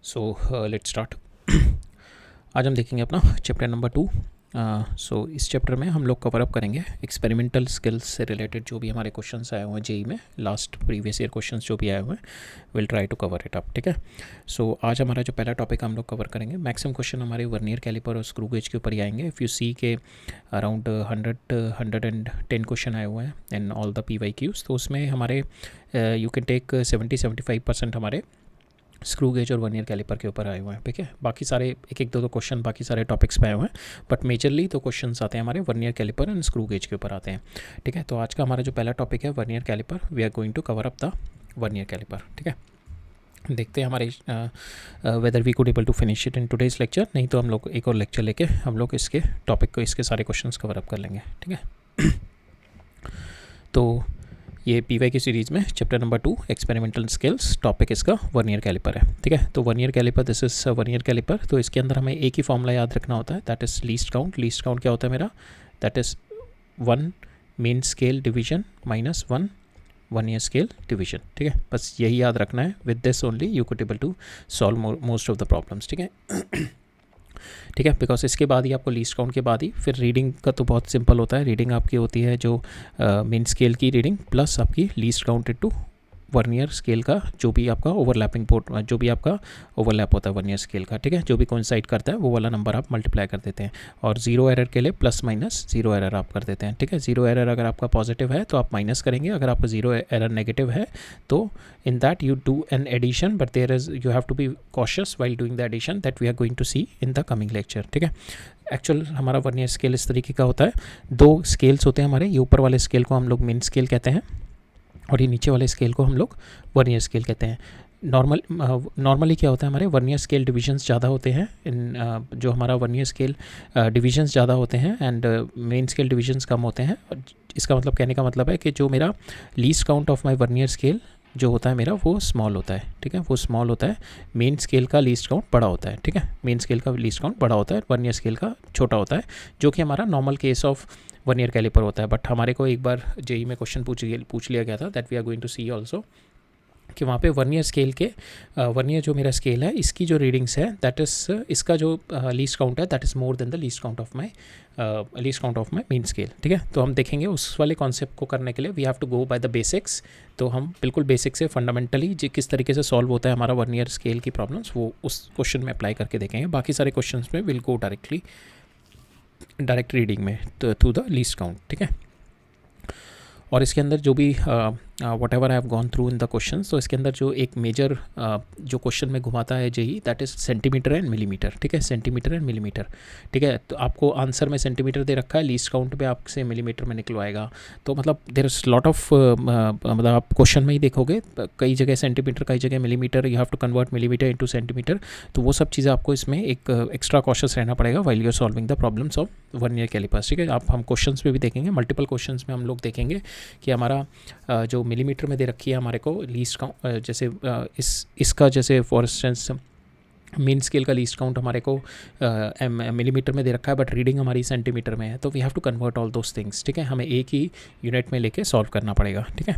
So let's start. आज हम देखेंगे अपना चैप्टर नंबर 2। सो इस चैप्टर में हम लोग कवर अप करेंगे एक्सपेरिमेंटल स्किल्स से रिलेटेड जो भी हमारे क्वेश्चंस आए हुए हैं जेई में, लास्ट प्रीवियस ईयर क्वेश्चंस जो भी आए हुए हैं, will try to cover it up. ठीक है। सो आज हमारा जो पहला टॉपिक हम लोग कवर करेंगे, मैक्सिमम क्वेश्चन हमारे वर्नियर कैलिपर और स्क्रू गेज के ऊपर ही आएंगे। इफ़ यू सी के अराउंड 110 क्वेश्चन आए हुए हैं इन ऑल द PYQs, तो उसमें हमारे यू कैन टेक 70-75% हमारे स्क्रू गेज और वर्नियर कैलिपर के ऊपर आए हुए हैं। ठीक है, बाकी सारे एक दो क्वेश्चन बाकी सारे टॉपिक्स पे आए हुए हैं, बट मेजरली तो क्वेश्चंस आते हैं हमारे vernier caliper and screw gauge के ऊपर आते हैं। ठीक है, तो आज का हमारा जो पहला टॉपिक है vernier caliper, we are going to cover up the vernier caliper. ठीक है, देखते हैं हमारे whether we could able to finish it in today's lecture, नहीं तो हम लोग एक और लेक्चर लेके हम लोग इसके टॉपिक को, इसके सारे क्वेश्चंस कवर अप कर लेंगे। ठीक है, तो ये PY की सीरीज़ में chapter number 2 experimental skills, topic इसका वर्नियर कैलिपर है। ठीक है, तो vernier caliper, this is vernier caliper. तो इसके अंदर हमें एक ही फॉर्मूला याद रखना होता है, that is least count. Least count क्या होता है मेरा, that is 1 main scale division minus 1 vernier scale division. ठीक है, बस यही याद रखना है। With this only you could able to solve most of the problems. ठीक है, ठीक है, बिकॉज इसके बाद ही आपको लीस्ट काउंट के बाद ही फिर रीडिंग का तो बहुत सिंपल होता है। रीडिंग आपकी होती है जो मेन स्केल की रीडिंग प्लस आपकी least counted to vernier scale का जो भी आपका ओवरलैपिंग पोर्ट, जो भी आपका ओवरलैप होता है वर्नियर स्केल का। ठीक है, जो भी कोइंसाइड करता है वो वाला नंबर आप मल्टीप्लाई कर देते हैं, और जीरो एरर के लिए प्लस माइनस जीरो एरर आप कर देते हैं। ठीक है, जीरो एरर अगर आपका पॉजिटिव है तो आप माइनस करेंगे, अगर आपका जीरो एरर नेगेटिव है तो in that you do an addition, but there is you have to be cautious while doing the addition that we are going to see in the coming lecture. ठीक है, actual हमारा vernier scale इस तरीके का होता है। दो scales होते हैं हमारे, ये ऊपर वाले स्केल को हम लोग मेन स्केल कहते हैं और ये नीचे वाले स्केल को हम लोग वर्नियर स्केल कहते हैं। नॉर्मली क्या होता है, हमारे वर्नियर स्केल डिविजन्स ज़्यादा होते हैं इन जो हमारा वर्नियर स्केल डिविजन्स ज़्यादा होते हैं एंड मेन स्केल डिविजन्स कम होते हैं। इसका मतलब, कहने का मतलब है कि जो मेरा least count of my vernier scale जो होता है मेरा वो स्मॉल होता है। ठीक है, वो स्मॉल होता है, मेन स्केल का लीस्ट काउंट बड़ा होता है। ठीक है, मेन स्केल का लीस्ट काउंट बड़ा होता है, वर्नियर स्केल का छोटा होता है, जो कि हमारा normal case of vernier caliper होता है। बट हमारे को एक बार जेई में क्वेश्चन पूछ लिया गया था, that we are going to see also, कि वहाँ पे वर्नियर स्केल के वर्नियर जो मेरा स्केल है इसकी जो रीडिंग्स है, दैट इज़ इसका जो लीस्ट काउंट है that is more than the least count of my main scale. ठीक है, तो हम देखेंगे उस वाले कॉन्सेप्ट को करने के लिए we have to go by the basics. तो हम बिल्कुल बेसिक से फंडामेंटली किस तरीके से सॉल्व होता है हमारा वर्नियर स्केल की प्रॉब्लम्स, वो उस क्वेश्चन में अप्लाई करके देखेंगे। बाकी सारे क्वेश्चन में विल गो डायरेक्ट रीडिंग में थ्रू द लीस्ट काउंट। ठीक है, और इसके अंदर जो भी what ever I have gone through in the question, तो इसके अंदर जो एक मेजर जो क्वेश्चन में घुमाता है JEE, that is centimetre and millimetre. ठीक है, सेंटीमीटर एंड मिलीमीटर। ठीक है, तो आपको आंसर में सेंटीमीटर दे रखा है, लीस्ट काउंट पे आपसे मिलीमीटर में निकलवाएगा। तो मतलब देयर इज लॉट ऑफ, मतलब आप क्वेश्चन में ही देखोगे कई जगह सेंटीमीटर, कई जगह millimetre, you have to convert millimetre into centimetre. तो वो सब चीज़ें आपको इसमें एक एक्स्ट्रा कॉशियस रहना पड़ेगा while you are solving the problems of vernier calipers. ठीक है, हम क्वेश्चंस में भी देखेंगे, मल्टीपल क्वेश्चंस में हम लोग देखेंगे कि हमारा जो मिलीमीटर में दे रखी है हमारे को लीस्ट काउंट, जैसे इसका जैसे फॉर इंस्टेंस मेन स्केल का लीस्ट काउंट हमारे को मिलीमीटर में दे रखा है, बट रीडिंग हमारी सेंटीमीटर में है, तो we have to convert all those things. ठीक है, हमें एक ही यूनिट में लेके सॉल्व करना पड़ेगा। ठीक है,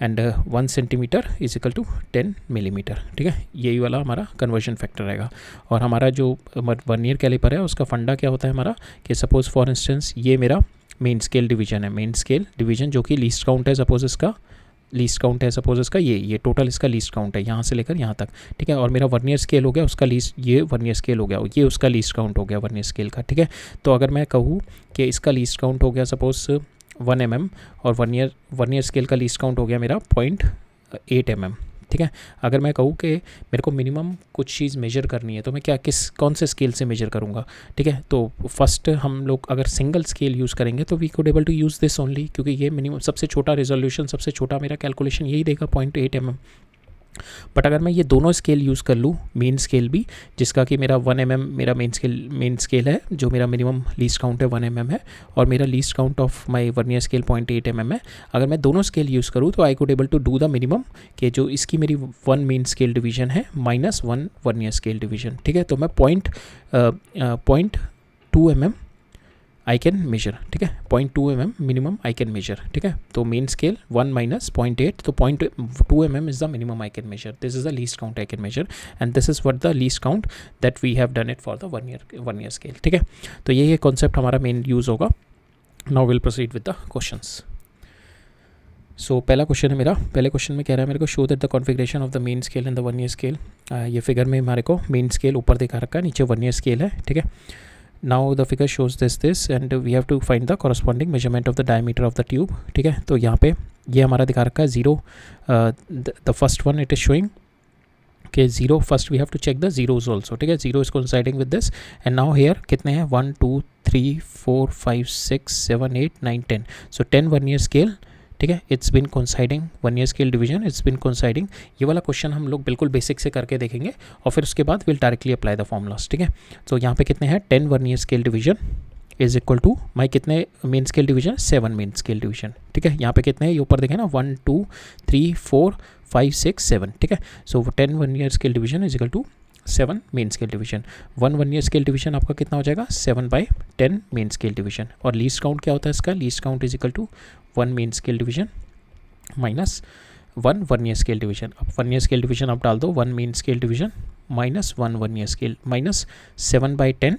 and 1 centimetre is equal to 10 millimetre. ठीक है, यही वाला हमारा कन्वर्जन फैक्टर रहेगा। और हमारा जो वर्नियर कैलिपर है उसका फंडा क्या होता है हमारा, कि सपोज फॉर इंस्टेंस ये मेरा मेन स्केल डिवीजन है, मेन स्केल डिवीजन जो कि लीस्ट काउंट है, सपोज इसका लीस्ट काउंट है, सपोज इसका ये टोटल इसका लीस्ट काउंट है यहाँ से लेकर यहाँ तक। ठीक है, और मेरा वर्नियर स्केल हो गया उसका लीस्ट, ये वर्नियर स्केल हो गया, ये उसका लीस्ट काउंट हो गया वर्नियर स्केल का। ठीक है, तो अगर मैं कहूँ कि इसका लीस्ट काउंट हो गया सपोज 1 mm और वर्नियर स्केल का लीस्ट काउंट हो गया मेरा 0.8 mm। ठीक है, अगर मैं कहूँ कि मेरे को मिनिमम कुछ चीज़ मेजर करनी है तो मैं कौन से स्केल से मेजर करूँगा। ठीक है, तो फर्स्ट हम लोग अगर सिंगल स्केल यूज़ करेंगे तो we could able to use this only, क्योंकि ये मिनिमम सबसे छोटा रेजोल्यूशन, सबसे छोटा मेरा कैलकुलेशन यही देगा 0.8 mm। बट अगर मैं ये दोनों स्केल यूज़ कर लूँ, मेन स्केल भी जिसका कि मेरा 1 mm मेरा मेन स्केल है, जो मेरा मिनिमम लीस्ट काउंट है 1 mm है, और मेरा least count of my vernier scale 0.8 mm है, अगर मैं दोनों स्केल यूज़ करूँ तो I could able to do the minimum, कि जो इसकी मेरी 1 मेन स्केल डिवीजन है माइनस 1 वर्नियर स्केल डिवीजन। ठीक है, तो मैं 0.2 mm आई कैन मेजर, ठीक है, 0.2 mm minimum I can major, ठीक है। तो मेन स्केल 1 माइनस 0.8, तो 0.2 mm is the minimum I can measure, this is the least count I can measure and this is what the least count that we have done it for the 1 year scale, ठीक है। तो ये concept हमारा main use होगा। Now will proceed with the questions. So पहला question है मेरा, पहले क्वेश्चन में कह रहा है मेरे को show that the configuration of the main scale and the 1 year scale. ये फिगर में हमारे को मेन स्केल ऊपर दिखा रखा है, नीचे 1 ईयर स्केल है, ठीक है। Now the figure shows this and we have to find the corresponding measurement of the diameter of the tube, ठीक है। तो यहाँ पे ये हमारा दिखा रखा है 0, the first one it is showing के 0, first we have to check the zeros also, ठीक है। 0 is coinciding with this and now here कितने हैं 1 2 3 4 5 6 7 8 9 10, सो 10 1 ईयर स्केल, ठीक है। It's been coinciding 1 year scale division, it's been coinciding. ये वाला question हम लोग बिल्कुल बेसिक से करके देखेंगे और फिर उसके बाद will directly apply the formulas, ठीक है। तो यहाँ पे कितने हैं 10 1 year scale division is equal to my कितने main scale division 7 main scale division, ठीक है। यहाँ पे कितने हैं ये ऊपर देखें ना 1 2 3 4 5 6 7, ठीक है। So 10 1 year scale division is equal to 7 main scale division. 1 year scale division आपका कितना हो जाएगा 7/10 मेन स्केल डिवीजन। और लीस्ट काउंट क्या होता है इसका, least count is equal to 1 main scale division minus 1 year scale division. अब 1 ईयर स्केल डिवीजन आप डाल दो 1 main scale division minus 1 year scale minus 7/10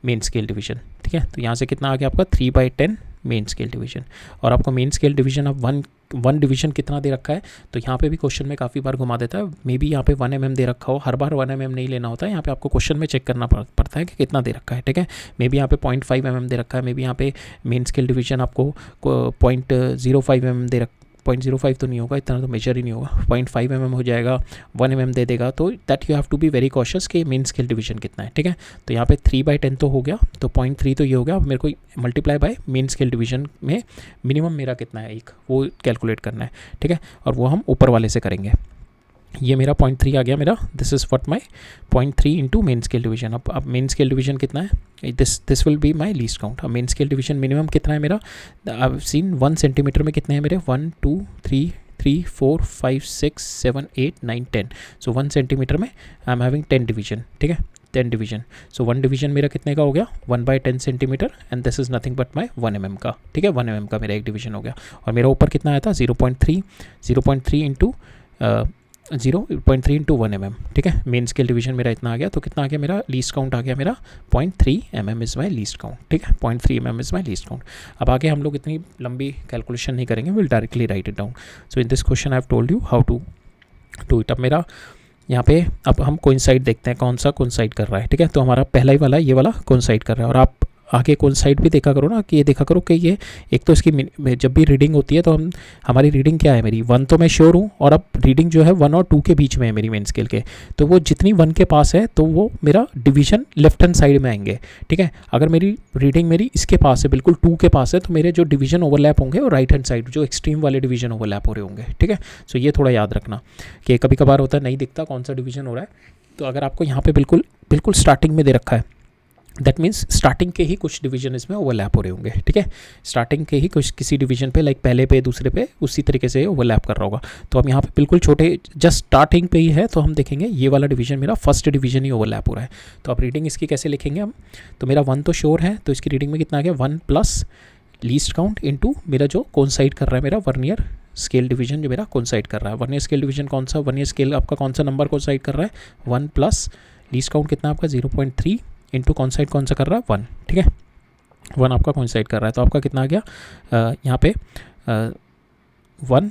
main scale division, ठीक है। तो यहाँ से कितना आ गया आपका 3/10 मेन स्केल डिवीजन। और आपको मेन स्केल डिवीजन अब वन डिवीजन कितना दे रखा है, तो यहाँ पे भी क्वेश्चन में काफ़ी बार घुमा देता है, मे बी यहाँ पे 1 mm दे रखा हो, हर बार 1 mm नहीं लेना होता है, यहाँ पे आपको क्वेश्चन में चेक करना पड़ता है कि कितना दे रखा है, ठीक है। मे बी यहाँ पे 0.5 mm दे रखा है, मे बी यहाँ पे मेन स्केल डिवीजन आपको 0.05 mm दे रखा, 0.05 तो नहीं होगा, इतना तो मेजर ही नहीं होगा, 0.5 mm हो जाएगा, 1 mm दे देगा, तो that you have to be very cautious कि मेन स्केल डिवीजन कितना है, ठीक है। तो यहाँ पे 3/10 तो हो गया, तो 0.3 तो ये हो गया। अब मेरे को multiply by main scale division में मिनिमम मेरा कितना है एक, वो कैलकुलेट करना है, ठीक है। और वो हम ऊपर वाले से करेंगे। ये मेरा 0.3 आ गया मेरा, this is what my 0.3 into main scale division. अब मेन स्केल डिवीजन कितना है, this will be my least count. अब मेन स्केल डिवीजन मिनिमम कितना है मेरा, आई सीन 1 सेंटीमीटर में कितने हैं मेरे 1 2 3 3 4 5 6 7 8 9 10, सो 1 सेंटीमीटर में आई एम हैविंग 10 डिवीजन, ठीक है, 10 डिवीजन। सो 1 डिवीजन मेरा कितने का हो गया 1/10 centimetre and this is nothing but my 1 mm का, ठीक है, 1 mm का मेरा एक डिवीजन हो गया। और मेरा ऊपर कितना आया था 0.3 इंटू 0.3 इंटू 1 mm, ठीक है। मेन स्केल डिवीजन मेरा इतना आ गया, तो कितना आ गया मेरा लीस्ट काउंट आ गया मेरा 0.3 mm is my least count, ठीक है, 0.3 mm is my least count. अब आगे हम लोग इतनी लंबी कैलकुलेशन नहीं करेंगे, will directly write it down. So in this question I have told you how to do it. अब मेरा यहाँ पे अब हम कोइंसाइड देखते हैं कौन सा कोइंसाइड कर रहा है, ठीक है। तो हमारा पहला ही वाला ये वाला कोइंसाइड कर रहा है। और आप आगे कोइंसाइड भी देखा करो ना, कि ये देखा करो कि ये एक तो इसकी जब भी रीडिंग होती है तो हमारी रीडिंग क्या है, मेरी 1 तो मैं श्योर हूँ, और अब रीडिंग जो है 1 और 2 के बीच में है मेरी मेन स्केल के, तो वो जितनी 1 के पास है तो वो मेरा डिवीजन लेफ्ट हैंड साइड में आएंगे, ठीक है। अगर मेरी रीडिंग मेरी इसके पास है, बिल्कुल 2 के पास है, तो मेरे जो डिवीजन ओवरलैप होंगे और राइट हैंड साइड जो एक्सट्रीम वाले डिवीजन ओवरलैप हो रहे होंगे, ठीक है। सो ये थोड़ा याद रखना कि कभी कभार होता है नहीं दिखता कौन सा डिवीजन हो रहा है। तो अगर आपको यहाँ पे बिल्कुल स्टार्टिंग में दे रखा है, दैट मीन्स स्टार्टिंग के ही कुछ डिवीजन इसमें ओवरलैप हो रहे होंगे, ठीक है। स्टार्टिंग के ही कुछ किसी डिवीजन पे, लाइक पहले पे दूसरे पे उसी तरीके से ओवरलैप कर रहा होगा। तो अब यहाँ पे बिल्कुल छोटे जस्ट स्टार्टिंग पे ही है, तो हम देखेंगे ये वाला डिवीजन मेरा फर्स्ट डिवीजन ही ओवरलैप हो रहा है। तो अब रीडिंग इसकी कैसे लिखेंगे हम, तो मेरा 1 तो श्योर है, तो इसकी रीडिंग में कितना आ गया 1 प्लस लीस्ट काउंट इंटू मेरा जो कोइंसाइड कर रहा है मेरा 1 ईयर स्केल डिवीजन जो मेरा कोइंसाइड कर रहा है। 1 ईयर स्केल डिवीजन कौन सा, 1 ईयर स्केल आपका कौन सा नंबर कोइंसाइड कर रहा है 1 प्लस लीस्ट काउंट कितना आपका 0.3 इंटू कोइंसाइड कौन सा कर रहा है 1, ठीक है, 1 आपका कोइंसाइड कर रहा है। तो आपका कितना आ गया यहाँ पे 1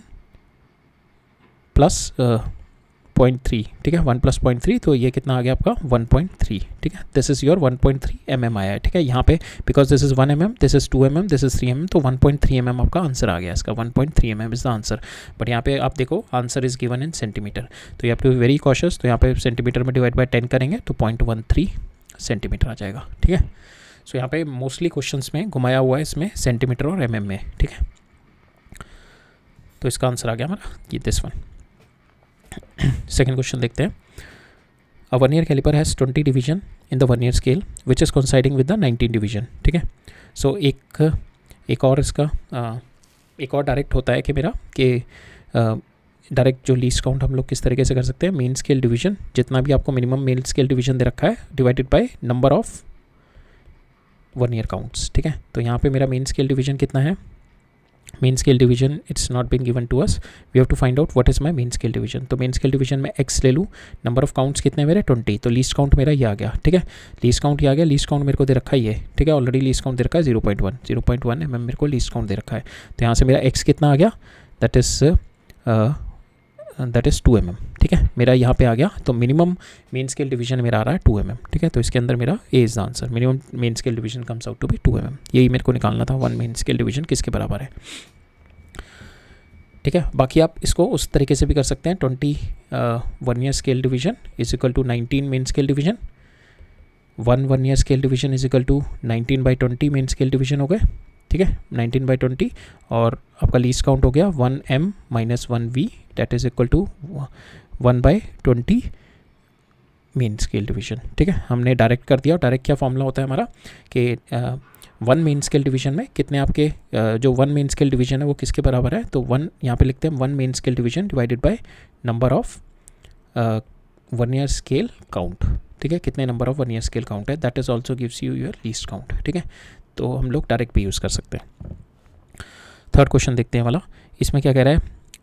प्लस 0.3, ठीक है, 1 प्लस 0.3, तो ये कितना आ गया आपका 1.3, ठीक है। दिस इज़ योर 1.3 mm आया है, ठीक है। यहाँ पे because this is 1 mm, this is 2 mm, this is 3 mm, तो 1.3 mm आपका आंसर आ गया इसका, 1.3 mm is the answer. But यहाँ पे आप देखो answer is given in centimetre, तो you have to be very cautious. तो यहाँ पे सेंटीमीटर में डिवाइड बाय 10 करेंगे तो 0.13 सेंटीमीटर आ जाएगा, ठीक है। सो यहाँ पे मोस्टली क्वेश्चंस में घुमाया हुआ है इसमें सेंटीमीटर और mm में, ठीक है। तो इसका आंसर आ गया हमारा ये दिस वन। सेकेंड क्वेश्चन देखते हैं। A 1 year caliper has 20 division in the 1 year scale which is coinciding with the 19 division, ठीक है। सो एक और इसका एक और डायरेक्ट होता है कि मेरा कि डायरेक्ट जो लीस्ट काउंट हम लोग किस तरीके से कर सकते हैं, मेन स्केल डिवीजन, जितना भी आपको मिनिमम मेन स्केल डिवीजन दे रखा है divided by number of 1 year counts, ठीक है। तो यहाँ पे मेरा मेन स्केल डिवीजन कितना है, main scale division it's not been given to us, we have to find out what is my main scale division. तो मेन स्केल डिवीजन में x ले लूँ, नंबर ऑफ काउंट्स कितने मेरे 20, तो लीस्ट काउंट मेरा ये आ गया, ठीक है। लीस्ट काउंट ये आ गया, लीस्ट काउंट मेरे को दे रखा है ये, ठीक है, ऑलरेडी लीस्ट काउंट दे रखा है 0.1 मेरे को लीस्ट काउंट दे रखा है। तो यहाँ से मेरा x कितना आ गया, दैट इज़ 2 mm, ठीक है, मेरा यहाँ पे आ गया। तो मिनिमम मेन स्केल डिवीजन मेरा आ रहा है 2 mm, ठीक है। तो इसके अंदर मेरा A is the answer, minimum main scale division comes out to be 2 mm। यही मेरे को निकालना था, 1 मेन स्केल डिवीजन किसके बराबर है, ठीक है। बाकी आप इसको उस तरीके से भी कर सकते हैं, 20 1 year scale division is equal to 19 main scale division, 1 year scale division is equal to 19/20 main scale division हो गए, ठीक है, 19/20। और आपका लीस्ट काउंट हो गया 1m - 1v that is equal to 1/20 main scale division, ठीक है। हमने डायरेक्ट कर दिया, और डायरेक्ट क्या फॉर्मूला होता है हमारा कि 1 मेन स्केल डिवीजन में कितने आपके जो 1 मेन स्केल डिवीजन है वो किसके बराबर है, तो 1 यहाँ पे लिखते हैं 1 main scale division divided by number of 1 year scale count, ठीक है, कितने number of 1 year scale count है, that is also gives you your least count, ठीक है। तो हम लोग डायरेक्ट भी यूज़ कर सकते हैं। थर्ड क्वेश्चन देखते हैं वाला, इसमें क्या कह रहा है,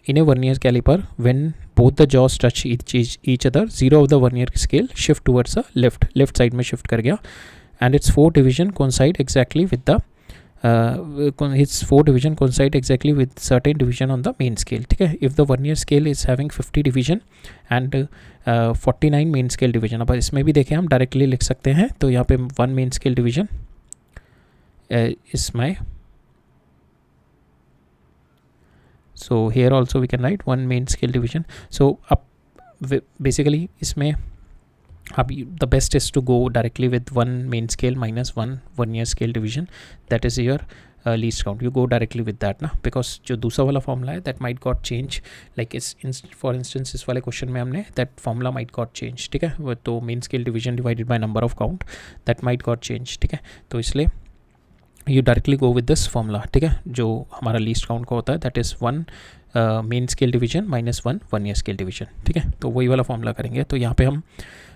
in a 1 year caliper when both the jaws touch each other, 0 of the 1 year scale shift towards left side में शिफ्ट कर गया, and its 4 division coincide exactly with the certain division on the main scale, ठीक है। if the 1 year scale is having 50 division and 49 main scale division, अब इसमें भी देखें हम डायरेक्टली लिख सकते हैं। तो यहाँ पे 1 main scale division is my, so here also we can write 1 main scale division। so अब basically इसमें अब the best is to go directly with 1 main scale minus 1 year scale division, that is your least count, you go directly with that ना, because जो दूसरा वाला formula है that might got change, like for instance इस वाले question में हमने that formula might got change, ठीक है। तो main scale division divided by number of count that might got change, ठीक है। तो इसलिए you directly go with this formula, ठीक है, जो हमारा लीस्ट काउंट का होता है, that is 1 main scale division minus 1 year scale division, ठीक है। तो वही वाला फॉर्मूला करेंगे। तो यहाँ पे हम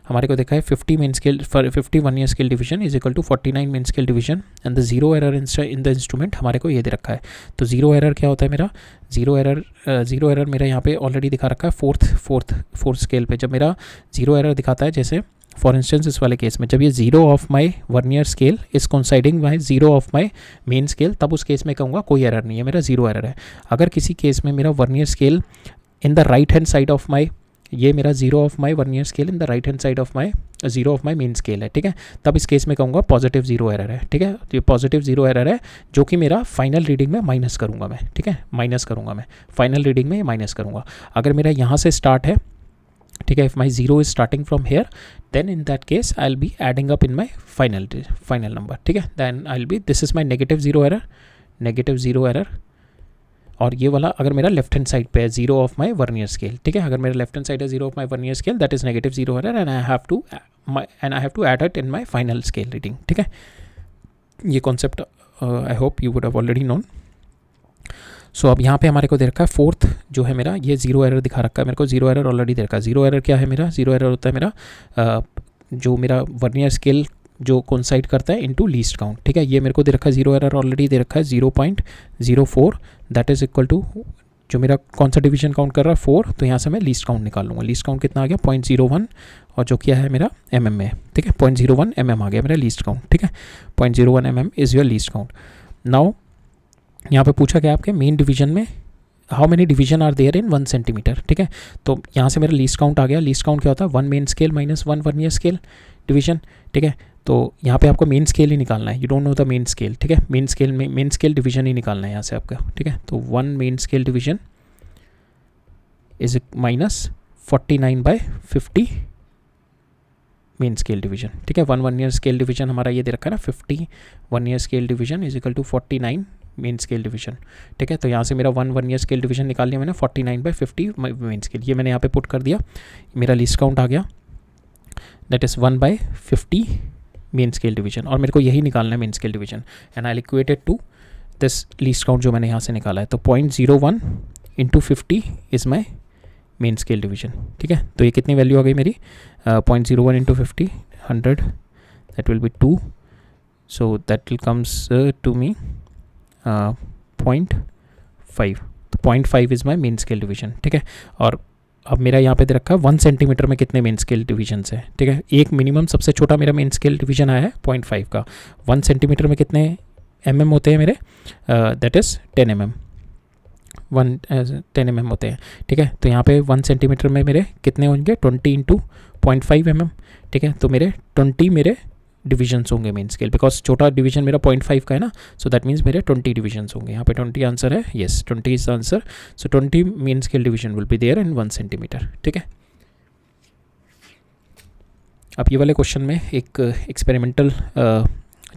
हमारे को देखा है 50 main scale 51 year scale division is equal to 49 main scale division and the zero error in the instrument हमारे को ये दे रखा है। तो जीरो एरर क्या होता है मेरा, जीरो एरर मेरा यहाँ पे ऑलरेडी दिखा रखा है फोर्थ स्केल पे। जब मेरा जीरो एरर दिखाता है, जैसे फॉर इंस्टेंस इस वाले केस में जब ये 0 of my 1 year scale is coinciding by 0 of my main scale, तब उस केस में कहूँगा कोई एरर नहीं है, मेरा जीरो एरर है। अगर किसी केस में मेरा 1 year scale in the right hand side of my, ये मेरा 0 of my 1 year scale in the right hand side of my 0 of my main scale है, ठीक है, तब इस केस में कहूँगा पॉजिटिव जीरो एरर है, ठीक है। तो ये पॉजिटिव जीरो एरर है जो कि मेरा फाइनल रीडिंग में माइनस करूँगा मैं, ठीक है, माइनस करूँगा मैं फाइनल रीडिंग में माइनस करूँगा। अगर मेरा यहाँ से स्टार्ट है, ठीक है, if my zero is starting from here then in that case I will be adding up in my final number, ठीक है, then I will be this is my negative zero error. और ये वाला अगर मेरा लेफ्ट हैंड साइड पे है 0 of my 1 year scale, ठीक है, अगर मेरा लेफ्ट हैंड साइड है 0 of my 1 year scale that is negative zero error and I have to add it in my final scale reading, ठीक है। ये concept I hope you would have already known. So अब यहाँ पे हमारे को दे रखा है फोर्थ जो है मेरा, ये जीरो एरर दिखा रखा है मेरे को, जीरो एरर ऑलरेडी दे रखा है। जीरो एरर क्या है मेरा, जीरो एरर होता है मेरा जो मेरा 1 ईयर स्केल जो कोइंसाइड करता है इनटू लीस्ट काउंट, ठीक है। ये मेरे को दे रखा है जीरो एरर ऑलरेडी दे रखा है 0.04 दैट इज इक्वल टू जो मेरा कौन सा डिवीजन काउंट कर रहा है 4, तो यहाँ से मैं लीस्ट काउंट निकाल लूँगा। लीस्ट काउंट कितना आ गया 0.01 और जो क्या है मेरा mm में, ठीक है, 0.01 mm आ गया मेरा लीस्ट काउंट, ठीक है, 0.01 mm is your least count. Now यहाँ पे पूछा गया आपके मेन डिवीजन में how many division are there in 1 centimetre, ठीक है। तो यहाँ से मेरा लीस्ट काउंट आ गया। लीस्ट काउंट क्या होता है 1 main scale minus 1 year scale division, ठीक है। तो यहाँ पे आपको मेन स्केल ही निकालना है, you don't know the main scale, ठीक है, मेन स्केल में मेन स्केल डिवीजन ही निकालना है यहाँ से आपका, ठीक है। तो 1 main scale division is minus 49/50 main scale division, ठीक है। 1 ईयर स्केल डिवीजन हमारा ये दे रखा है ना 50 1 year scale division is equal to 49 main scale division, ठीक है। तो यहाँ से मेरा 1 ईयर स्केल डिवीजन निकाल लिया मैंने 49/50 मेन स्केल, ये मैंने यहाँ पे पुट कर दिया, मेरा लीस्ट काउंट आ गया that is 1/50 main scale division, और मेरे को यही निकालना है main scale division and I equated to this least count जो मैंने यहाँ से निकाला है। तो 0.01 into 50 is my main scale division, ठीक है। तो ये कितनी वैल्यू आ गई मेरी 0.01 into 50 100 that will be 2, so that will comes to me 0.5. तो 0.5 is my main scale division. ठीक है, और अब मेरा यहाँ पे दे रखा है 1 सेंटीमीटर में कितने मेन स्केल डिवीजन है. ठीक है, एक मिनिमम सबसे छोटा मेरा मेन स्केल डिवीजन आया है 0.5 का. 1 सेंटीमीटर में कितने mm होते हैं मेरे, दैट इज़ 10 mm. 10 mm होते हैं. ठीक है, तो यहाँ पे 1 सेंटीमीटर में मेरे कितने होंगे, 20 इंटू 0.5 mm. ठीक है, तो मेरे 20 मेरे डिविजन्स होंगे मेन स्केल, बिकॉज छोटा डिवीजन मेरा 0.5 का है ना. सो दैट मीन्स मेरे 20 डिविजन्स होंगे. यहाँ पे 20 आंसर है. Yes, 20 is answer. So 20 main scale division will be there in 1 centimetre. ठीक है, अब ये वाले क्वेश्चन में एक एक्सपेरिमेंटल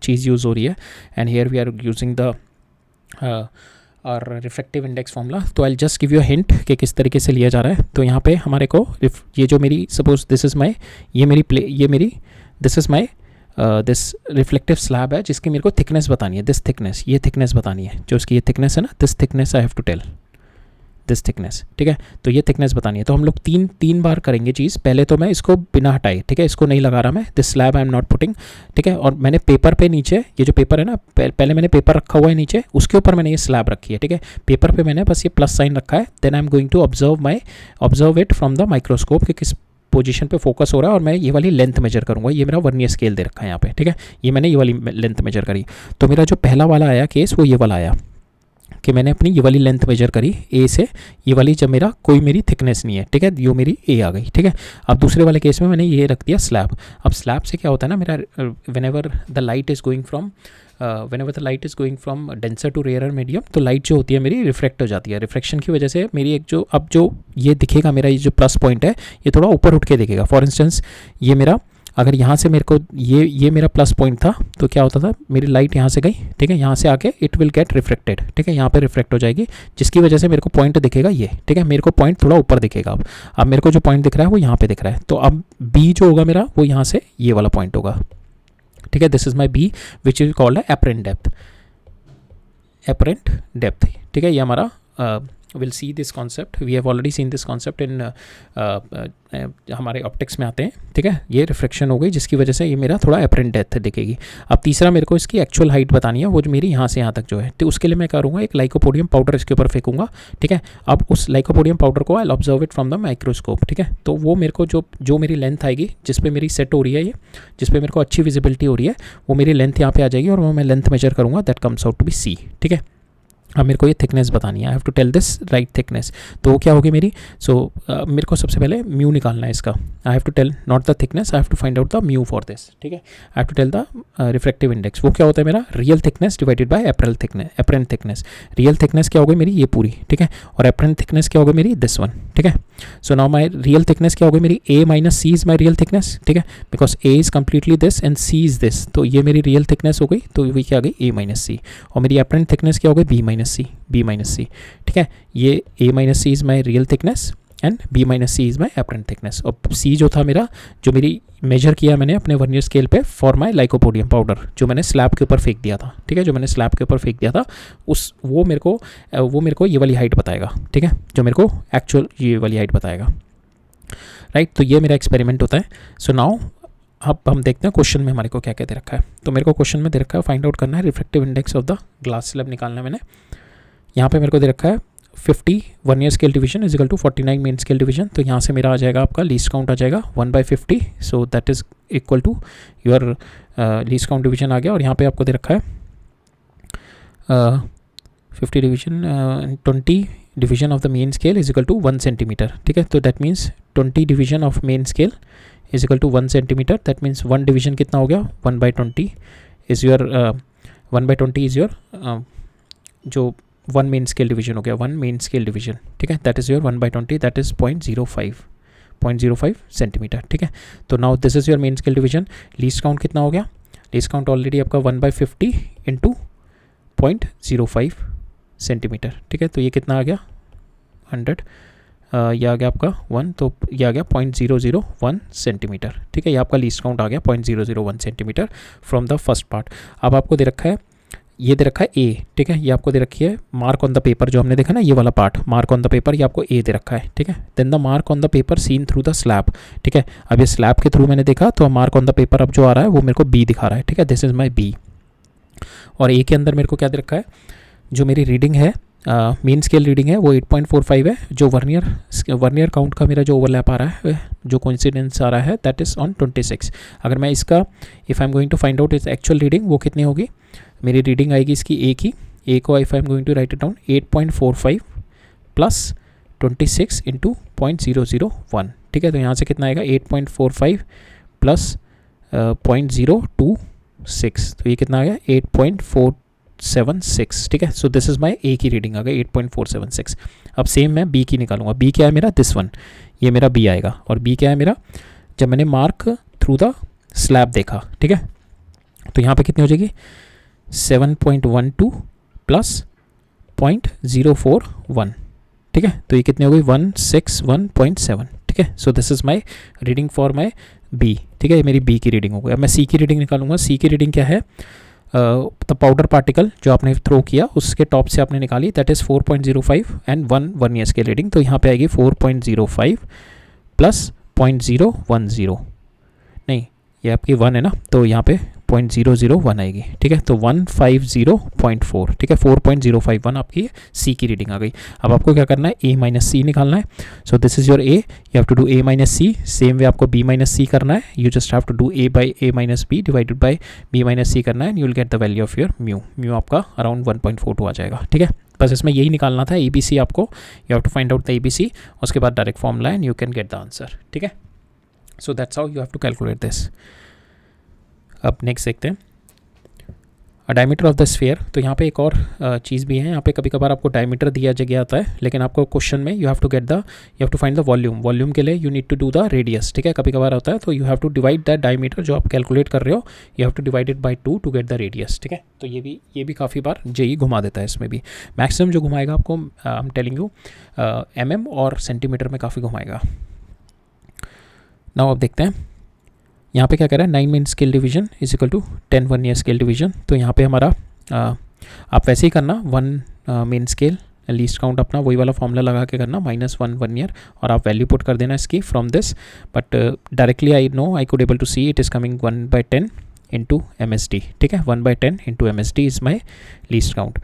चीज़ यूज़ हो रही है, and here we are using the और रिफ्रैक्टिव इंडेक्स फॉर्मूला. तो I just give you a hint कि किस तरीके से लिया जा रहा है. तो यहाँ पे हमारे को ये जो मेरी suppose this is my, this is my this reflective slab है जिसकी मेरे को थिकनेस बतानी है. दिस थिकनेस, ये थिकनेस बतानी है, जो उसकी ये थिकनेस है ना, this thickness I have to tell, this thickness. ठीक है, तो ये थिकनेस बतानी है. तो हम लोग तीन बार करेंगे चीज़. पहले तो मैं इसको बिना हटाए, ठीक है, इसको नहीं लगा रहा मैं, this slab I am not putting. ठीक है, और मैंने पेपर पे नीचे, ये जो पेपर है ना, पहले मैंने पेपर रखा हुआ है नीचे, उसके ऊपर मैंने ये स्लैब रखी है. ठीक है, पेपर पे मैंने बस ये प्लस साइन रखा है. Then I am going to observe it from the microscope कि किस पोजीशन पे फोकस हो रहा है, और मैं ये वाली लेंथ मेजर करूंगा. ये मेरा वर्नियर स्केल दे रखा है यहाँ पे. ठीक है, ये मैंने ये वाली लेंथ मेजर करी. तो मेरा जो पहला वाला आया केस वो ये वाला आया कि मैंने अपनी ये वाली लेंथ मेजर करी ए से, ये वाली जब मेरा कोई मेरी थिकनेस नहीं है. ठीक है, यो मेरी ए आ गई. ठीक है, अब दूसरे वाले केस में मैंने ये रख दिया स्लैब. अब स्लैब से क्या होता है ना, मेरा whenever the light is going from denser to rarer medium, तो लाइट जो होती है मेरी रिफ्लेक्ट हो जाती है. रिफ्लेक्शन की वजह से मेरी एक जो ये दिखेगा मेरा, ये जो प्लस पॉइंट है ये थोड़ा ऊपर उठ के दिखेगा. फॉर इंस्टेंस ये मेरा, अगर यहाँ से मेरे को ये मेरा प्लस पॉइंट था, तो क्या होता था, मेरी लाइट यहाँ से गई. ठीक है, यहाँ से आके इट विल गेट रिफ्लेक्टेड. ठीक है, यहाँ पे रिफ्लेक्ट हो जाएगी, जिसकी वजह से मेरे को पॉइंट दिखेगा ये. ठीक है, मेरे को पॉइंट थोड़ा ऊपर दिखेगा. अब मेरे को जो पॉइंट दिख रहा है वो यहाँ पे दिख रहा है. तो अब बी जो होगा मेरा, वो यहाँ से ये वाला पॉइंट होगा. ठीक है, this is my B which is called apparent depth. ठीक है, ये हमारा will see this concept, we have already seen this concept in हमारे ऑप्टिक्स में आते हैं. ठीक है, ये रिफ्लेक्शन हो गई जिसकी वजह से ये मेरा थोड़ा एपरेंट डेप्थ दिखेगी. अब तीसरा मेरे को इसकी एक्चुअल हाइट बतानी है, वो जो मेरी यहाँ से यहाँ तक जो है. तो उसके लिए मैं करूँगा एक लाइकोपोडियम पाउडर इसके ऊपर फेंकूंगा. ठीक है, अब उस लाइकोपोडियम पाउडर को I observe it from the microscope. ठीक है, तो वो मेरे को जो मेरी लेंथ आएगी, जिस पे मेरी सेट हो रही है, ये जिस पे मेरे को अच्छी विजिबिलिटी हो रही है, वो मेरी लेंथ यहाँ पे आ जाएगी, और वो मैं लेंथ मेजर करूँगा. That comes out to be C. ठीक है, अब मेरे को ये थिकनेस बतानी है. I have to tell this right thickness. तो वो क्या होगी मेरी, मेरे को सबसे पहले म्यू निकालना है इसका. I have to tell not the thickness, I have to find out the mu for this. ठीक है, I have to tell the refractive index. वो क्या होता है मेरा, real thickness divided by apparent thickness. Real thickness क्या होगी मेरी, ये पूरी. ठीक है, और एपरेंट थिकनेस क्या होगी मेरी, दिस वन. ठीक है, so now my real thickness क्या होगी मेरी, A minus C is my real thickness. ठीक है, because A is completely this and C is this, तो ये मेरी रियल थिकनेस हो गई. तो वही क्या आ गई, ए माइनस सी. और मेरी एपरेंट थिकनेस क्या हो गई, बी माइनस सी. ठीक है, ये a minus C is my real thickness and b minus C is my apparent thickness. और c जो था मेरा, जो मेरी मेजर किया मैंने अपने वर्नियर स्केल पे फॉर माई लाइकोपोडियम पाउडर, जो मैंने स्लैब के ऊपर फेंक दिया था. ठीक है, जो मैंने स्लैब के ऊपर फेंक दिया था, वो मेरे को ये वाली हाइट बताएगा. ठीक है, जो मेरे को एक्चुअल ये वाली हाइट बताएगा. राइट, तो ये मेरा एक्सपेरिमेंट होता है. सो नाउ अब हम देखते हैं क्वेश्चन में हमारे को क्या क्या दे रखा है. तो मेरे को क्वेश्चन में दे रखा है फाइंड आउट करना है refractive index of the glass slab निकालना है मैंने. यहाँ पे मेरे को दे रखा है 50 vernier scale division is equal to 49 main scale division. तो यहाँ से मेरा आ जाएगा आपका लीस्ट काउंट आ जाएगा 1/50. So that is equal to your least count division आ गया. और यहाँ पे आपको दे रखा है 50 division 20 division of the main scale is equal to 1 centimetre. ठीक है, तो that means 20 division of main scale is equal to 1 centimetre. That means 1 division कितना हो गया, 1/20 इज योर 1/20 इज योर जो 1 मेन स्केल डिवीजन हो गया, 1 मेन स्केल डिवीजन. ठीक है, that is your 1/20, that is 0.05 centimetre. ठीक है, तो now this is your main scale division. Least count कितना हो गया, लीस्ट काउंट ऑलरेडी आपका 1/50 इंटू 0.05 सेंटीमीटर. ठीक है, तो ये कितना आ गया 100, ये आ गया आपका 1, तो ये आ गया 0.001 सेंटीमीटर. ठीक है, ये आपका लीस्ट काउंट आ गया 0.001 centimetre from the first part. अब आपको दे रखा है, ये दे रखा है ए. ठीक है, ये आपको दे रखी है मार्क ऑन द पेपर, जो हमने देखा ना ये वाला part, mark on the paper, ये आपको ए दे रखा है. ठीक है, then the mark on the paper seen through the slab. ठीक है, अब ये स्लैब के थ्रू मैंने देखा, तो मार्क ऑन द पेपर अब जो आ रहा है वो मेरे को बी दिखा रहा है. ठीक है, दिस इज माई बी. और ए के अंदर मेरे को क्या दे रखा है, जो मेरी रीडिंग है मेन स्केल रीडिंग है वो 8.45 है, जो वर्नियर काउंट का मेरा जो ओवरलैप आ रहा है, जो कोइंसिडेंस आ रहा है, दैट इज़ ऑन 26। अगर मैं इसका if I am going to find out is actual reading वो कितनी होगी, मेरी रीडिंग आएगी इसकी ए की, ए को if I am going to write it down 8.45 plus 26 into 0.001, ठीक है। तो यहाँ से कितना आएगा 8.45 प्लस 0.026, तो ये कितना आ गया 8.476, ठीक है। सो दिस इज़ माई ए की रीडिंग आ गई 8.476। अब सेम मैं बी की निकालूंगा, बी क्या है मेरा, दिस वन, ये मेरा बी आएगा। और बी क्या है मेरा, जब मैंने मार्क थ्रू द स्लैब देखा, ठीक है, तो यहाँ पे कितनी हो जाएगी 7.12 प्लस 0.041, ठीक है। तो ये कितनी हो गई 161.7, ठीक है। So this is my reading for my B, ठीक है, ये मेरी बी की रीडिंग हो गई। अब मैं सी की रीडिंग निकालूंगा। सी की रीडिंग क्या है, द पाउडर पार्टिकल जो आपने थ्रो किया उसके टॉप से आपने निकाली, that is 4.05 and 1 vernier scale reading, तो यहाँ पे आएगी 4.05 प्लस 0.010, नहीं ये आपकी 1 है ना, तो यहाँ पे 0.001 आएगी, ठीक है। तो 150.4, ठीक है, 4.051 आपकी सी की रीडिंग आ गई। अब आपको क्या करना है, ए माइनस सी निकालना है। So this is your A, you have to do A minus C. Same way आपको बी माइनस सी करना है, you just have to do A by A minus B divided by B minus C करना है, and you will get the value of your mu. Mu आपका around 1.42 आ जाएगा, ठीक है। बस इसमें यही निकालना था, ए बी सी आपको, you have to find out the A B C, उसके बाद direct formula and you can get the answer, ठीक है। So that's how you have to calculate this. अब नेक्स्ट देखते हैं डायमीटर ऑफ द स्फीयर। तो यहाँ पे एक और चीज़ भी है, यहाँ पे कभी कभार आपको डायमीटर दिया गया आता है, लेकिन आपको क्वेश्चन में you have to find the volume. Volume के लिए you need to do the radius, ठीक है, कभी कभार होता है, तो you have to divide the diameter जो आप कैलकुलेट कर रहे हो, you have to divide it by 2 to get the radius, ठीक है। तो ये भी काफ़ी बार जेई घुमा देता है, इसमें भी मैक्सिमम जो घुमाएगा आपको I am telling you mm और सेंटीमीटर में काफ़ी घुमाएगा। नाउ अब देखते हैं यहाँ पे क्या कह रहा है, 9 main scale division is equal to 10 vernier scale division. तो यहाँ पे हमारा आप वैसे ही करना 1 मेन स्केल लीस्ट काउंट अपना वही वाला फॉर्मूला लगा के करना -1 वर्नियर, और आप वैल्यू पुट कर देना इसकी from this, but directly I know I could able to see it is coming 1/10 into MSD, ठीक है। 1/10 into MSD is my least count,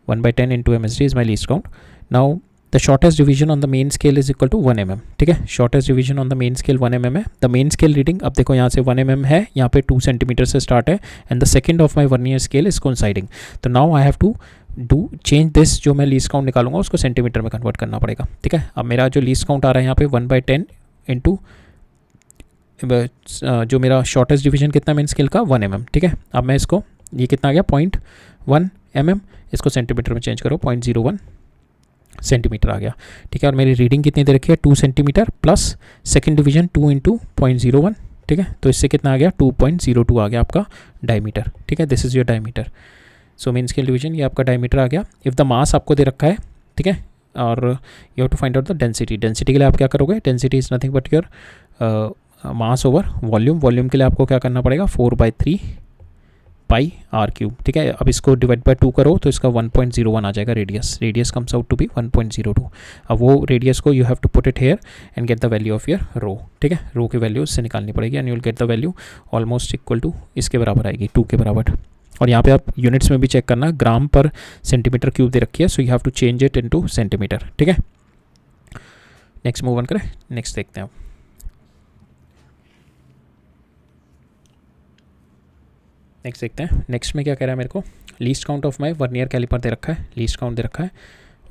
1/10 into MSD is my least count. Now the shortest division on the main scale is equal to 1 mm, ठीक है। Shortest division on the main scale 1 mm है। The main scale reading, अब देखो यहाँ से 1 mm है, यहाँ पे 2 सेंटीमीटर से स्टार्ट है, and the second of my vernier scale is coinciding. तो now I have to do change this, जो मैं लीस्ट काउंट निकालूंगा उसको सेंटीमीटर में कन्वर्ट करना पड़ेगा, ठीक है। अब मेरा जो लीस्ट काउंट आ रहा है यहाँ पे 1/10 इंटू जो मेरा शॉर्टेस्ट डिवीजन कितना मेन स्केल का 1 mm, ठीक है। अब मैं इसको, ये कितना आ गया 0.1 mm, इसको सेंटीमीटर में चेंज करो, 0.01 सेंटीमीटर आ गया, ठीक है। और मेरी रीडिंग कितनी दे रखी है 2 centimetre plus second division 2 into 0.01, ठीक है। तो इससे कितना आ गया 2.02 आ गया आपका डायमीटर, ठीक है। This is your diameter. So main scale division ये आपका डायमीटर आ गया। इफ़ द मास आपको दे रखा है, ठीक है, और you have to find out the density. Density के लिए आप क्या करोगे, density is nothing but your mass over volume. Volume के लिए आपको क्या करना पड़ेगा 4/3 पाई r³, ठीक है। अब इसको डिवाइड बाय 2 करो तो इसका 1.01 आ जाएगा radius comes out to be 1.02। अब वो रेडियस को you have to put it here and get the value of your rho, ठीक है। रो की वैल्यू इससे निकालनी पड़ेगी and you will get the value almost equal to इसके बराबर आएगी, 2 के बराबर। और यहाँ पे आप यूनिट्स में भी चेक करना, ग्राम पर सेंटीमीटर क्यूब दे रखी है, so you have to change it into centimetre, ठीक है। नेक्स्ट मूव ऑन करें, नेक्स्ट देखते हैं। नेक्स्ट देखते हैं, नेक्स्ट में क्या कह रहा है मेरे को, least count of my vernier calliper दे रखा है, लीस्ट काउंट दे रखा है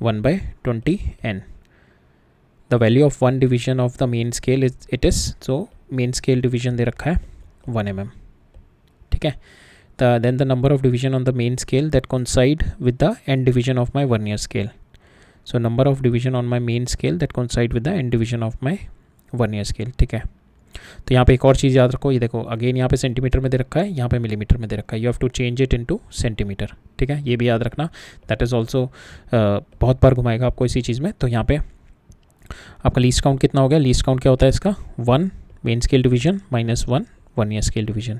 1/20n। The value of 1 division of the main scale it is, so main scale division दे रखा है 1 mm, ठीक है। Then the number of division on the main scale that coincide with the end division of my vernier scale. So number of division on my main scale that coincide with the end division of my vernier scale, ठीक है। तो यहाँ पे एक और चीज़ याद रखो, ये देखो अगेन यहाँ पे सेंटीमीटर में दे रखा है, यहाँ पे मिलीमीटर में दे रखा है, you have to change it into centimetre, ठीक है। ये भी याद रखना, दैट इज़ ऑल्सो बहुत बार घुमाएगा आपको इसी चीज़ में। तो यहाँ पे आपका लीस्ट काउंट कितना हो गया, लीस्ट काउंट क्या होता है इसका 1 main scale division -1 vernier scale division,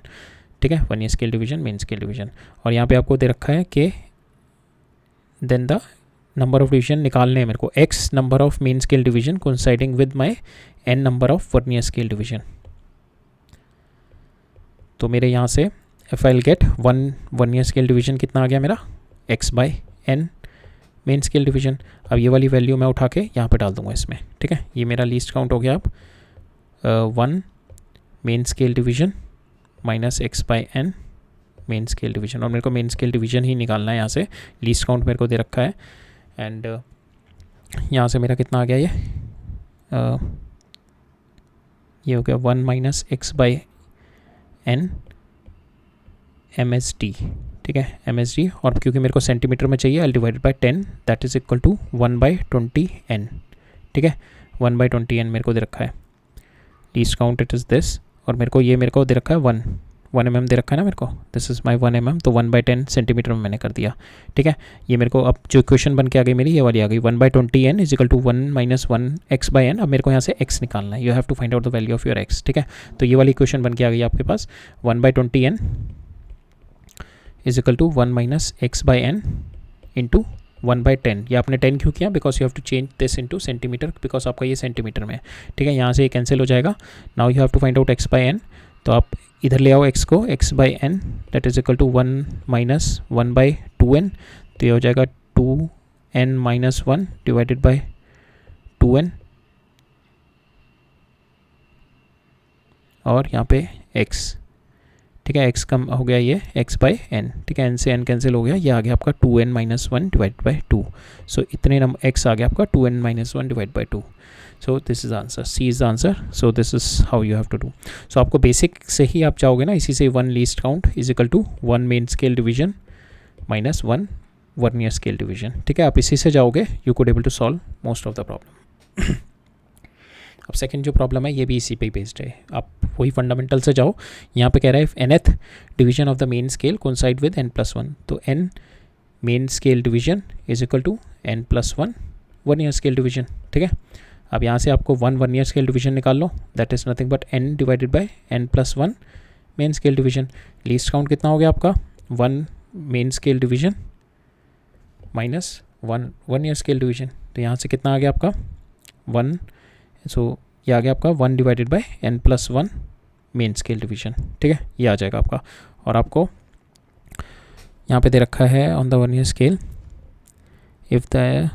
ठीक है। Vernier scale division main scale division, और यहाँ पे आपको दे रखा है कि then the number of division निकालने हैं मेरे को, x number of main scale division coinciding with my n number of vernier scale division. तो मेरे यहाँ से if I get one year scale division कितना आ गया मेरा, x/n मेन स्केल डिवीजन। अब ये वाली वैल्यू मैं उठा के यहाँ पे डाल दूँगा इसमें, ठीक है। ये मेरा लीस्ट काउंट हो गया अब 1 main scale division minus x/n main scale division, और मेरे को मेन स्केल डिवीजन ही निकालना है यहाँ से, लीस्ट काउंट मेरे को दे रखा है। एंड यहाँ से मेरा कितना आ गया, ये हो गया 1 माइनस x/n MSD, ठीक है, MSD। और क्योंकि मेरे को सेंटीमीटर में चाहिए, I divided by 10 that is equal to 1/20n, ठीक है। 1/20n मेरे को दे रखा है, least count it is this. और मेरे को दे रखा है 1 mm दे रखा है ना मेरे को, दिस इज़ माई 1 mm, तो 1/10 सेंटीमीटर में मैंने कर दिया, ठीक है। ये मेरे को अब जो इक्वेशन बन के आ गई मेरी, ये वाली आ गई 1/20n is equal to 1 minus 1 x/n। अब मेरे को यहाँ से x निकालना है, you have to find out the value of your x, ठीक है। तो ये वाली इक्वेशन बन के आ गई आपके पास, 1/20n is equal to 1 minus x/n into 1/10। ये आपने 10 क्यों किया, because you have to change this into centimetre, because आपका ये सेंटीमीटर में है, ठीक है। यहाँ से ये कैंसिल हो जाएगा। Now you have to find out x/n, तो आप इधर ले आओ x को, x/n that is equal to 1 minus 1/2n, तो ये हो जाएगा 2n minus 1 divided by 2n, और यहाँ पे x, ठीक है। x कम हो गया ये x/n, ठीक है, n से n कैंसिल हो गया, ये आ गया आपका 2n माइनस 1 डिवाइड बाई 2। सो इतने x आ गया आपका 2n minus 1 divide by 2। So this is answer, C is the answer. So this is how you have to do. So आपको बेसिक से ही आप चाहोगे ना, इसी से 1 least count is equal to 1 main scale division minus 1 vernier scale division, ठीक है। आप इसी से जाओगे, you could able to solve most of the problem. अब सेकंड जो प्रॉब्लम है ये भी इसी पे बेस्ड है, आप वही फंडामेंटल से जाओ। यहाँ पे कह रहा है nth division of the main scale coincide with n+1, तो n main scale division is equal to n+1 one year scale division, ठीक है। अब यहाँ से आपको 1 वन ईयर स्केल डिवीजन निकाल लो, that is nothing but n divided by n+1 main scale division. Least count कितना हो गया आपका, 1 main scale division minus 1 one year scale division, तो यहाँ से कितना आ गया आपका 1, सो ये आ गया आपका 1 divided by n+1 main scale division, ठीक है, ये आ जाएगा आपका। और आपको यहाँ पे दे रखा है on the one year scale, if the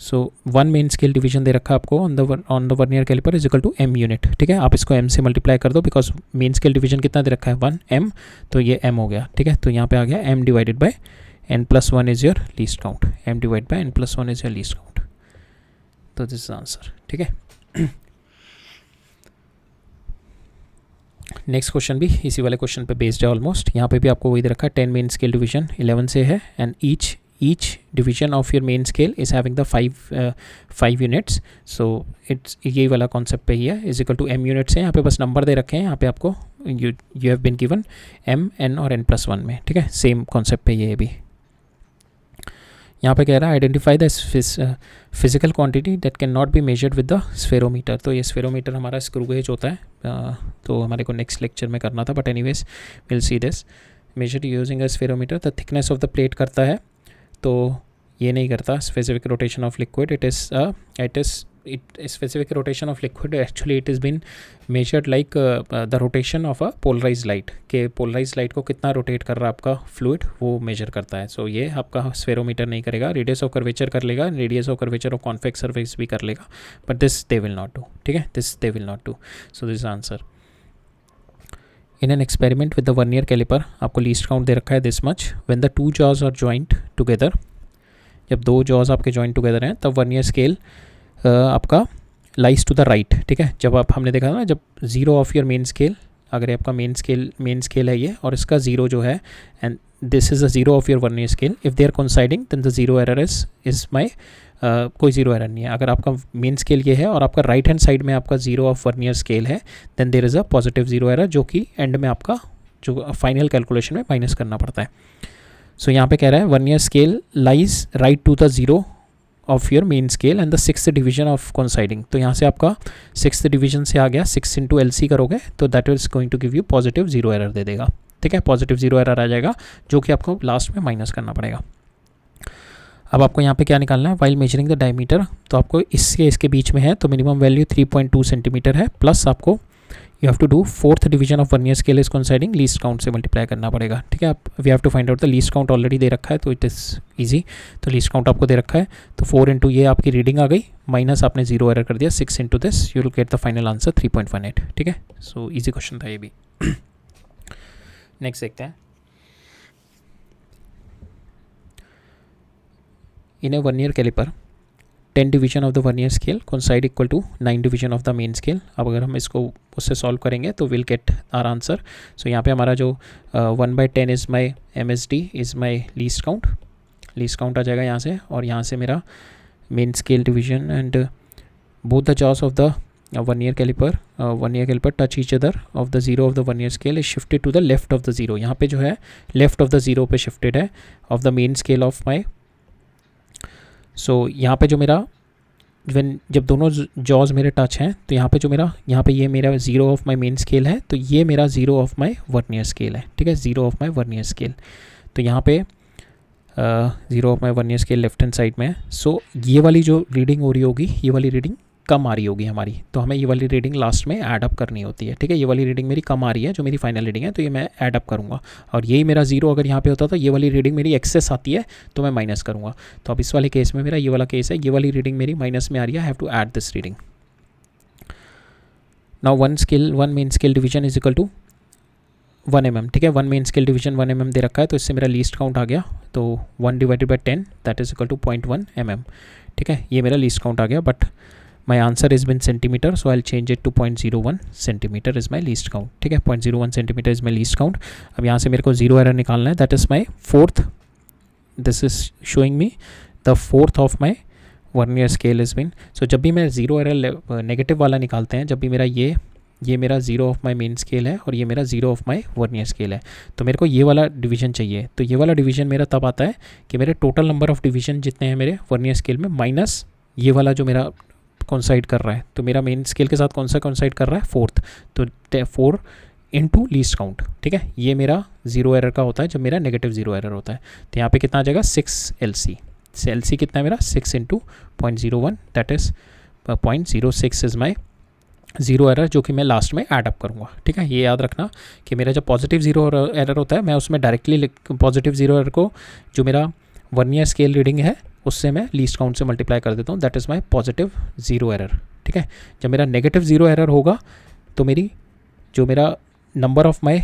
so 1 main scale division दे रखा है आपको on the vernier calliper is equal to m unit, ठीक है। आप इसको m से मल्टीप्लाई कर दो, बिकॉज मेन स्केल डिवीजन कितना दे रखा है 1 m, तो ये m हो गया, ठीक है। तो यहाँ पे आ गया m divided by n+1 is your least count, m divide by n+1 is your least count, तो दिस इज आंसर, ठीक है। नेक्स्ट क्वेश्चन भी इसी वाले क्वेश्चन पे बेस्ड है ऑलमोस्ट। यहाँ पे भी आपको वही दे रखा है 10 मेन स्केल डिवीजन 11 से है, and each division of your main scale is having the 5 units. So it's यही वाला कॉन्सेप्ट पे ही है, is equal to m units है। यहाँ पे बस नंबर दे रखे हैं, यहाँ पे आपको you have been given m, n और n+1 में, ठीक है। सेम कॉन्सेप्ट पे ये भी यहाँ पे कह रहा है identify the physical quantity that can not be measured with the spherometer. तो ये स्फेरोमीटर हमारा स्क्रू गेज होता है, तो हमारे को नेक्स्ट लेक्चर में करना था, but anyways will see this. Measure using a spherometer, the thickness of the plate करता है, तो ये नहीं करता specific rotation of liquid, it is specific rotation of liquid, actually it has been measured like the rotation of a polarized light, के polarized light को कितना rotate कर रहा है आपका फ्लूइड, वो मेजर करता है। सो ये आपका स्फेरोमीटर नहीं करेगा, रेडियस ऑफ कर्वेचर कर लेगा, radius of curvature of convex surface भी कर लेगा, but this they will not do, ठीक है, this they will not do. So this answer. In an experiment with the vernier caliper, आपको लीस्ट काउंट दे रखा है this much, when the 2 jaws are joint together, जब 2 jaws आपके joint together हैं तब वर्नियर स्केल आपका लाइज टू द राइट, ठीक है। जब आप हमने देखा था ना, जब 0 ऑफ योर मेन स्केल, अगर आपका मेन स्केल है ये, और इसका 0 जो है, and this is the 0 of your vernier scale, if they are coinciding then the 0 error is my, कोई 0 एरर नहीं है। अगर आपका मेन स्केल ये है और आपका राइट हैंड साइड में आपका 0 ऑफ वर्नियर स्केल है, then there is a positive 0 error, जो कि एंड में आपका जो फाइनल कैलकुलेशन में माइनस करना पड़ता है। सो यहाँ पे कह रहा है vernier scale lies right to the 0 of your main scale and the 6th division of coinciding. तो यहाँ से आपका 6th डिवीजन से आ गया, 6 इंटू LC करोगे तो that is going to give you positive 0 error दे देगा, ठीक है। पॉजिटिव 0 एरर आ जाएगा, जो कि आपको लास्ट में माइनस करना पड़ेगा। अब आपको यहाँ पे क्या निकालना है, वाइल मेजरिंग द डायमीटर, तो आपको इसके बीच में है, तो मिनिमम वैल्यू 3.2 सेंटीमीटर है, प्लस आपको you have to do fourth division of vernier scale is coinciding, least count से मल्टीप्लाई करना पड़ेगा, ठीक है। आप we have to find out the least count, already दे रखा है तो इट इज़ ईजी। तो लीस्ट काउंट आपको दे रखा है, तो 4 इंटू ये आपकी रीडिंग आ गई, माइनस आपने 0 एरर कर दिया, 6 into this, you will get the final answer 3.18, ठीक है। सो ईजी क्वेश्चन था ये भी। नेक्स्ट देखते हैं। In a vernier calliper 10 division of the vernier scale coincide equal to 9 division of the main scale. अब अगर हम इसको उससे सॉल्व करेंगे तो will get our answer. So यहाँ पे हमारा जो 1/10 is my MSD is my least count, least count आ जाएगा यहाँ से, और यहाँ से मेरा main scale division, and both the jaws of the vernier calliper touch each other of the zero of the vernier scale is shifted to the left of the zero. यहाँ पे जो है लेफ्ट ऑफ द जीरो पे shifted है of the main scale of my. So यहाँ पे जो मेरा जब दोनों जॉज मेरे टच हैं तो यहाँ पे जो मेरा यहाँ पे ये मेरा zero of my main scale है, तो ये मेरा zero of my vernier scale है, ठीक है, zero of my vernier scale. तो यहाँ पे zero of my vernier scale left hand side में है। सो ये वाली जो रीडिंग हो रही होगी, ये वाली रीडिंग कम आ रही होगी हमारी, तो हमें ये वाली रीडिंग लास्ट में ऐड अप करनी होती है, ठीक है। ये वाली रीडिंग मेरी कम आ रही है, जो मेरी फाइनल रीडिंग है, तो ये मैं ऐड अप करूँगा, और यही मेरा जीरो अगर यहाँ पे होता तो ये वाली रीडिंग मेरी एक्सेस आती है तो मैं माइनस करूँगा। तो अब इस वाले केस में मेरा ये वाला केस है, ये वाली रीडिंग मेरी माइनस में आ रही है, I have to add this reading. Now one main scale division is equal to 1 mm, ठीक है। 1 मेन स्केल डिवीजन 1 mm दे रखा है, तो इससे मेरा लीस्ट काउंट आ गया, तो 1 divided by 10 that is equal to 0.1 mm, ठीक है। ये मेरा लीस्ट काउंट आ गया, but my answer is been centimetre, so I will change it to 0.01 centimetre is my least count, ठीक है। 0.01 centimetre is my least count. अब यहाँ से मेरे को 0 एरर निकालना है, that is my fourth, this is showing me the fourth of my vernier scale is been. So जब भी मैं 0 एरर नेगेटिव वाला निकालते हैं, जब भी मेरा ये मेरा zero of my main scale है और ये मेरा zero of my vernier scale है, तो मेरे को ये वाला डिवीजन चाहिए। तो ये वाला डिवीजन मेरा तब आता है कि मेरे टोटल नंबर ऑफ डिवीजन जितने हैं मेरे वर्नियर स्केल में, माइनस ये वाला जो मेरा कॉन्साइड कर रहा है, तो मेरा मेन स्केल के साथ कौन सा कॉन्साइड कर रहा है, फोर्थ, तो 4 इंटू लीस्ट काउंट, ठीक है। ये मेरा 0 एरर का होता है जब मेरा नेगेटिव 0 एरर होता है। तो यहाँ पे कितना आ जाएगा 6 LC, LC कितना है मेरा 6 into 0.01 that is 0.06 is my 0 error, जो कि मैं लास्ट में ऐड अप करूँगा, ठीक है। ये याद रखना कि मेरा जब पॉजिटिव 0 एरर होता है, मैं उसमें डायरेक्टली पॉजिटिव 0 एरर को जो मेरा वर्नियर स्केल रीडिंग है उससे मैं लीस्ट काउंट से मल्टीप्लाई कर देता हूँ, that is my positive 0 error, ठीक है। जब मेरा नेगेटिव 0 एरर होगा तो जो मेरा number of my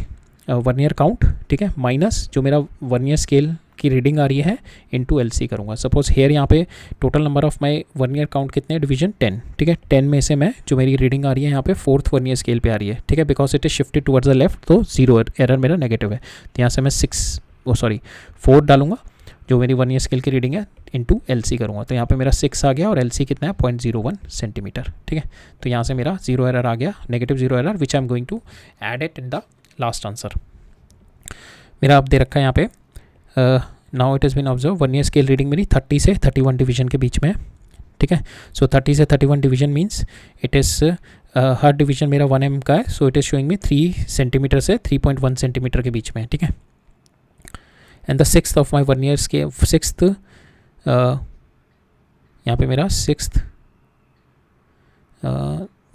vernier count, ठीक है, माइनस जो मेरा वर्नियर स्केल की रीडिंग आ रही है इनटू LC करूँगा। सपोज हेयर यहाँ पे total number of my vernier count कितने हैं, डिवीजन 10, ठीक है। 10 में से मैं जो मेरी रीडिंग आ रही है यहाँ पे फोर्थ वर्नियर स्केल पे आ रही है, ठीक है, because it is shifted towards the left, तो 0 एरर मेरा नेगेटिव है। तो यहाँ से मैं 4 डालूंगा जो मेरी वर्नियर स्केल की रीडिंग है इनटू LC करूँगा, तो यहाँ पे मेरा 6 आ गया और LC कितना है 0.01 सेंटीमीटर, ठीक है। तो यहाँ से मेरा 0 एरर आ गया, negative 0 error, which I am going to add it in the last answer. मेरा अब दे रखा है यहाँ पे now it is been observe vernier scale reading मेरी 30 से 31 डिवीजन के बीच में है, ठीक है। सो 30 से 31 division means it is her division मेरा 1 mm का है, so it is showing me 3 centimetre से 3.1 सेंटीमीटर के बीच में है, ठीक है। And the 6th of my vernier scale, 6th यहाँ पे मेरा 6th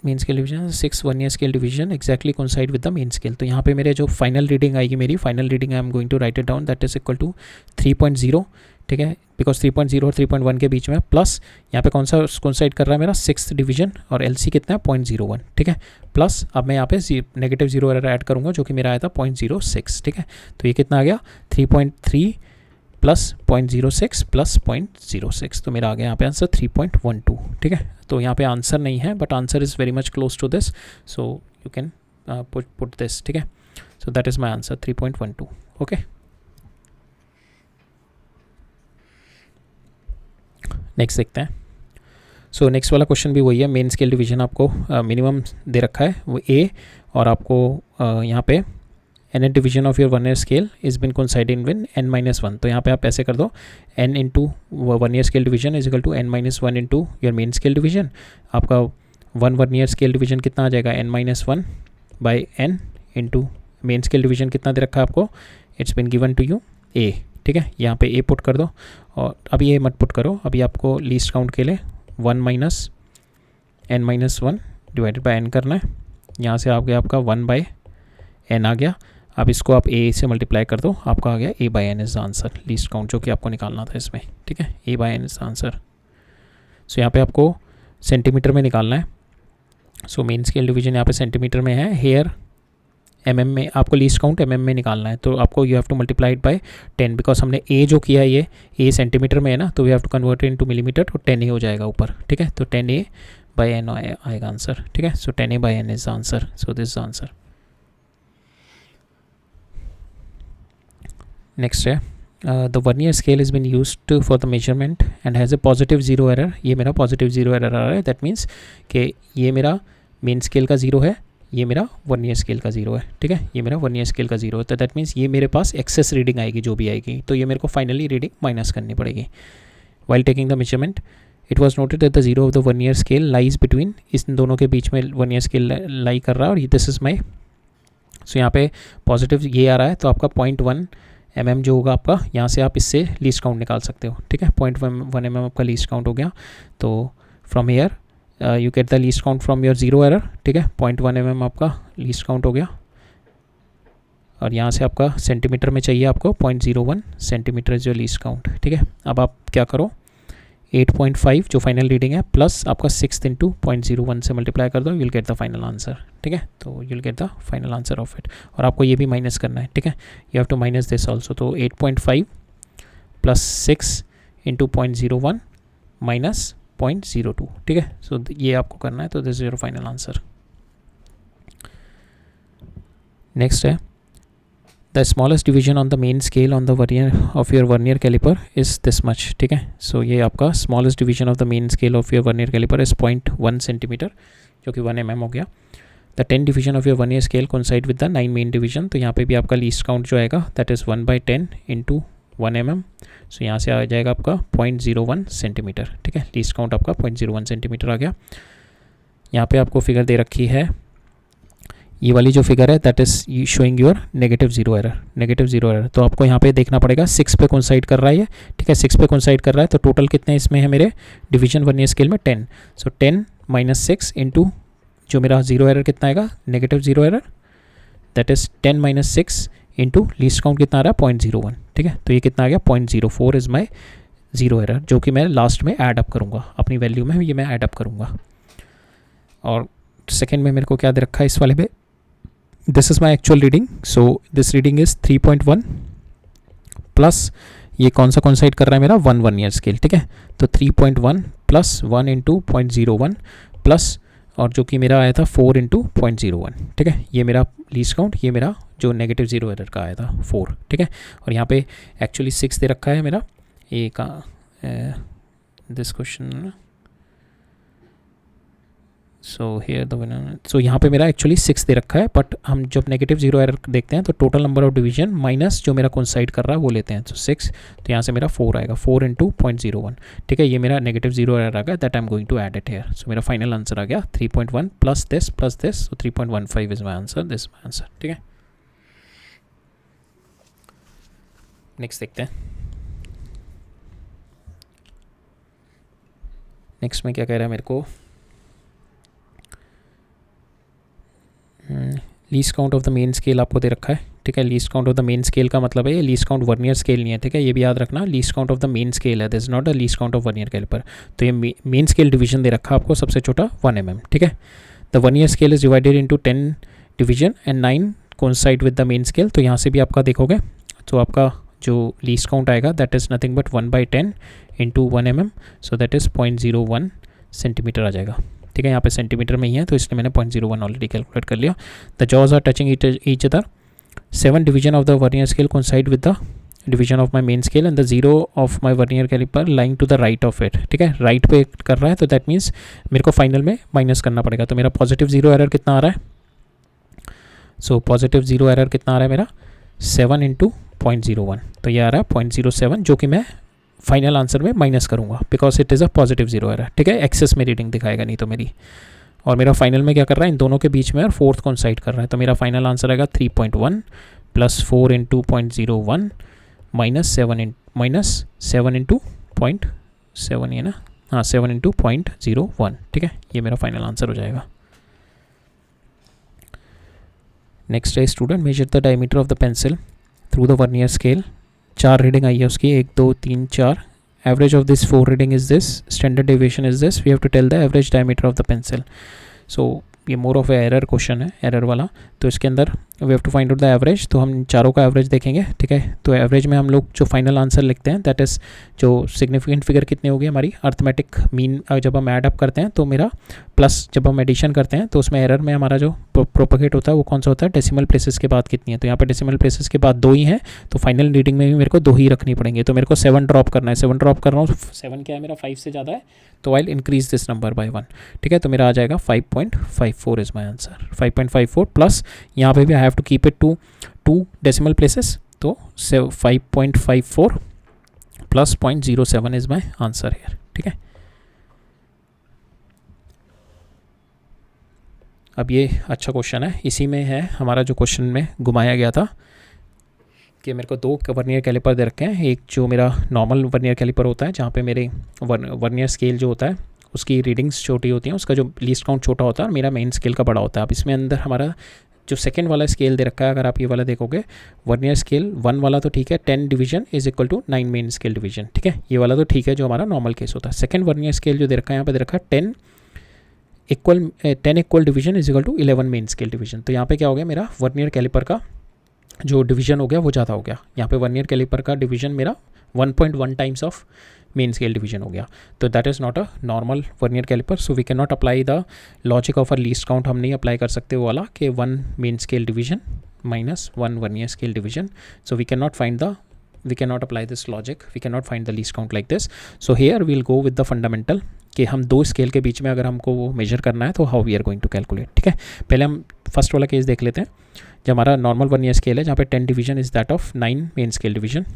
main scale division, 6 vernier scale division exactly coincide with the main scale. तो यहाँ पे मेरे जो फाइनल रीडिंग आएगी, मेरी final reading I am going to write it down, that is equal to 3.0, ठीक है, बिकॉज 3.0 और 3.1 के बीच में, प्लस यहाँ पे कौन सा कोइंसाइड कर रहा है मेरा 6th डिवीजन, और LC कितना है 0.01, ठीक है। प्लस अब मैं यहाँ पे नेगेटिव 0 एरर ऐड करूँगा जो कि मेरा आया था 0.06, ठीक है। तो ये कितना आ गया 3.3 प्लस 0.06 प्लस 0.06, तो मेरा आ गया यहाँ पे आंसर 3.12, ठीक है। तो यहाँ पे आंसर नहीं है, but answer is very much close to this, so you can put this, ठीक है। So that is my answer 3.12, okay. Next देखते हैं। सो नेक्स्ट वाला क्वेश्चन भी वही है, मेन स्केल डिवीजन आपको मिनिमम दे रखा है वो A, और आपको यहाँ पे nth division of your vernier scale is been coinciding with n-1। तो यहाँ पे आप ऐसे कर दो n into vernier scale division is equal to n-1 into your main scale division. आपका 1 वर्नियर स्केल डिवीजन कितना आ जाएगा n-1 by n into main scale division कितना दे रखा है आपको, it's been given to you A, ठीक है। यहाँ पे A पुट कर दो, और अभी A मत पुट करो, अभी आपको लीस्ट काउंट के लिए 1 minus n-1 divided by n करना है, यहाँ से आ गया आपका 1/n आ गया। अब इसको आप a से मल्टीप्लाई कर दो, आपका आ गया a/n is the answer, least count जो कि आपको निकालना था इसमें, ठीक है, a/n is the answer. So यहाँ पे आपको सेंटीमीटर में निकालना है। सो मेन स्केल डिवीजन यहाँ पे सेंटीमीटर में है, हेयर mm में, आपको लीस्ट काउंट mm में निकालना है। तो आपको you have to multiply it by 10, because हमने a जो किया है ये a सेंटीमीटर में है ना, तो we have to convert into millimetre, तो 10a हो जाएगा ऊपर, ठीक है। तो 10a/n आएगा आंसर, ठीक है। So 10a/n is answer, so this answer. Next है the vernier scale is been used for the measurement and has a positive zero error. ये मेरा पॉजिटिव जीरो एरर आ रहा है, दैट मीन्स कि ये मेरा मेन स्केल का जीरो है, ये मेरा वर्नियर स्केल का जीरो है, ठीक है, ये मेरा वर्नियर स्केल का जीरो है। तो दैट मीन्स ये मेरे पास एक्सेस रीडिंग आएगी जो भी आएगी, तो ये मेरे को फाइनली रीडिंग माइनस करनी पड़ेगी। While taking the measurement it was noted that the zero of the vernier scale lies between, इस दोनों के बीच में वर्नियर स्केल लाई कर रहा है, और दिस इज़ माई, सो यहाँ पे पॉजिटिव ये आ रहा है, तो आपका 0.1 mm जो होगा आपका, यहाँ से आप इससे लीस्ट काउंट निकाल सकते हो, ठीक है। 0.1 mm आपका लीस्ट काउंट हो गया। तो from here you get the least count from your zero error, ठीक है। 0.1 mm आपका लीस्ट काउंट हो गया, और यहाँ से आपका सेंटीमीटर में चाहिए आपको 0.01 सेंटीमीटर जो लीस्ट काउंट, ठीक है। अब आप क्या करो, 8.5 जो फाइनल रीडिंग है प्लस आपका 6 इंटू 0.01 से मल्टीप्लाई कर दो, you'll get the final answer, ठीक है। तो you'll get the final answer of it, और आपको ये भी माइनस करना है, ठीक है, you have to minus this also. तो 8.5 प्लस 6 इंटू 0.01 माइनस 0.02, ठीक है। सो ये आपको करना है, तो this is your final answer. Next है the smallest division on the main scale on the vernier of your vernier calliper is this much, ठीक है। सो ये आपका smallest division of the main scale of your vernier calliper is 0.1 centimetre, जो कि 1 mm हो गया। The 10 division of your vernier scale coincide with the 9 main division, तो यहाँ पे भी आपका लीस्ट काउंट जो आएगा दैट इज़ 1/10 इंटू 1 mm। सो यहाँ से आ जाएगा आपका 0.01 सेंटीमीटर, ठीक है। लीस्ट काउंट आपका 0.01 सेंटीमीटर आ गया। यहाँ पे आपको फिगर दे रखी है, ये वाली जो फिगर है that is showing your negative zero error. तो आपको यहाँ पे देखना पड़ेगा 6 पे कोइंसाइड कर रहा है ये, ठीक है, 6 पे कोइंसाइड कर रहा है। तो टोटल कितने इसमें है मेरे डिवीजन वर्नियर स्केल में 10। सो 10 - 6 इंटू जो मेरा जीरो एरर कितना आएगा, negative zero error, that is 10 - 6 into least count कितना आ रहा है 0.01, ठीक है। तो ये कितना आ गया 0.04 इज़ माई जीरो एरर, जो कि मैं लास्ट में ऐड अप करूँगा अपनी वैल्यू में, ये मैं ऐड अप करूँगा। और सेकेंड में मेरे को क्या दे रखा है इस वाले में, this is my actual reading, so this reading is 3.1 plus ये कौन सा साइड कर रहा है मेरा 1 वर्नियर स्केल, ठीक है। तो 3.1 प्लस 1 इंटू 0.01 प्लस, और जो कि मेरा आया था 4 इंटू 0.01, ठीक है। ये मेरा लीस्ट काउंट, ये मेरा जो नेगेटिव जीरो एरर का आया था 4, ठीक है। और यहाँ पे एक्चुअली 6 दे रखा है मेरा, ये का this question, so here the winner, so यहाँ पे मेरा एक्चुअली 6 दे रखा है, बट हम जब नेगेटिव जीरो एरर देखते हैं तो total number of division minus जो मेरा कोइंसाइड कर रहा है वो लेते हैं, तो 6, तो यहाँ से मेरा 4 आएगा, 4 इंटू 0.01, ठीक है। ये मेरा नेगेटिव जीरो एरर आ गया, that I am going to add it here. So मेरा फाइनल आंसर आ गया 3.1 plus this, so 3.15 is my answer, this my answer, ठीक है। नेक्स्ट देखते हैं, नेक्स्ट में क्या कह रहा है मेरे को, least count of the main scale आपको दे रखा है, ठीक है। Least count of the main scale का मतलब है ये लीस्ट काउंट वर्नियर स्केल नहीं है, ठीक है, ये भी याद रखना, least count of the main scale है, this is not a least count of vernier caliper. तो ये मेन स्केल डिवीजन दे रखा है आपको, सबसे छोटा 1 mm, ठीक है। The vernier scale is divided into 10 division and 9 coincide with the main scale, तो यहाँ से भी आपका देखोगे तो आपका जो लीस्ट काउंट आएगा that is nothing but 1/10 into 1 mm, so that is 0.01 centimetre आ जाएगा, ठीक है। यहाँ पे सेंटीमीटर में ही है, तो इसलिए मैंने 0.01 ऑलरेडी कैलकुलेट कर लिया। The jaws are touching each other, 7 division of the vernier scale coincide with the division of my main scale and the zero of my vernier caliper lying to the right of it, ठीक है। Right पे कर रहा है, तो that means मेरे को final में माइनस करना पड़ेगा। तो मेरा पॉजिटिव जीरो एरर कितना आ रहा है, सो पॉजिटिव जीरो एरर कितना आ रहा है मेरा 7 इंटू 0.01, तो ये आ रहा है 0.07, जो कि मैं फाइनल आंसर में माइनस करूँगा because it is a positive zero error, ठीक है। एक्सेस में रीडिंग दिखाएगा नहीं तो मेरी, और मेरा फाइनल में क्या कर रहा है इन दोनों के बीच में और फोर्थ कोइंसाइड कर रहा है, तो मेरा फाइनल आंसर आएगा 3.1 प्लस 4 इंटू 0.01 माइनस 7 इंटू 0.7, ये ना, हाँ 7 इंटू 0.01, ठीक है। ये मेरा फाइनल आंसर हो जाएगा। नेक्स्ट है student measure the diameter of the pencil through the vernier scale. 4 reading आई है उसकी, 1 2 3 4। Average of this 4 reading is this, standard deviation is this, we have to tell the average diameter of the pencil. So ये more of error question है, error वाला। तो इसके अंदर we have to find out the average, तो हम चारों का एवरेज देखेंगे, ठीक है। तो एवरेज में हम लोग जो फाइनल आंसर लिखते हैं दैट इज़ जो सिग्निफिकेंट फिगर कितनी होगी हमारी अर्थमेटिक मीन, जब हम ऐड अप करते हैं तो मेरा प्लस जब हम एडिशन करते हैं तो उसमें एरर में हमारा जो प्रोपोगेट होता है वो कौन सा होता है, डेसिमल प्लेसेस के बाद कितनी है। तो यहाँ पे डेसिमल प्लेसेस के बाद 2 ही हैं, तो फाइनल रीडिंग में भी मेरे को 2 ही रखनी पड़ेंगे। तो मेरे को 7 ड्रॉप करना है, 7 ड्रॉप कर रहा हूँ, 7 क्या है मेरा 5 से ज़्यादा है, तो I will increase this number by 1, ठीक है। तो मेरा आ जाएगा 5.54 इज़ माई आंसर, 5.54 प्लस यहाँ पे भी I have to keep it to 2 decimal places, तो 5.54 plus 0.07 is my answer here, ठीक है। अब ये अच्छा क्वेश्चन है, इसी में है हमारा जो क्वेश्चन में घुमाया गया था कि मेरे को 2 वर्नियर कैलिपर दे रखे हैं। एक जो मेरा नॉर्मल वर्नियर कैलिपर होता है जहाँ पे मेरे वर्नियर स्केल जो होता है उसकी रीडिंग्स छोटी होती हैं, उसका जो लीस्ट काउंट छोटा होता है और मेरा मेन स्केल का बड़ा होता है। अब इसमें अंदर हमारा जो सेकंड वाला स्केल दे रखा है, अगर आप ये वाला देखोगे वर्नियर स्केल 1 वाला तो ठीक है, 10 division is equal to 9 main scale division, ठीक है। ये वाला तो ठीक है जो हमारा नॉर्मल केस होता है। सेकंड वर्नियर स्केल जो दे रखा है यहाँ पे दे रखा है 10 equal division is equal to 11 main scale division. तो यहाँ पे क्या हो गया, मेरा वर्नियर कैलिपर का जो डिवीजन हो गया वो ज़्यादा हो गया। यहाँ पे वर्नियर कैलिपर का डिवीजन मेरा 1.1 times of main scale division हो गया। तो that is not a normal vernier caliper, so we can not apply the logic of a least count. हम नहीं अप्लाई कर सकते वो वाला कि 1 main scale division minus 1 vernier scale division. So we cannot apply this logic, we cannot find the least count like this. So here we'll go with the fundamental कि हम 2 scale के बीच में अगर हमको वो मेजर करना है तो how we are going to calculate, ठीक है। पहले हम फर्स्ट वाला केस देख लेते हैं, जब हमारा नॉर्मल वर्नियर स्केल है जहाँ पे 10 division is that of 9 main scale division.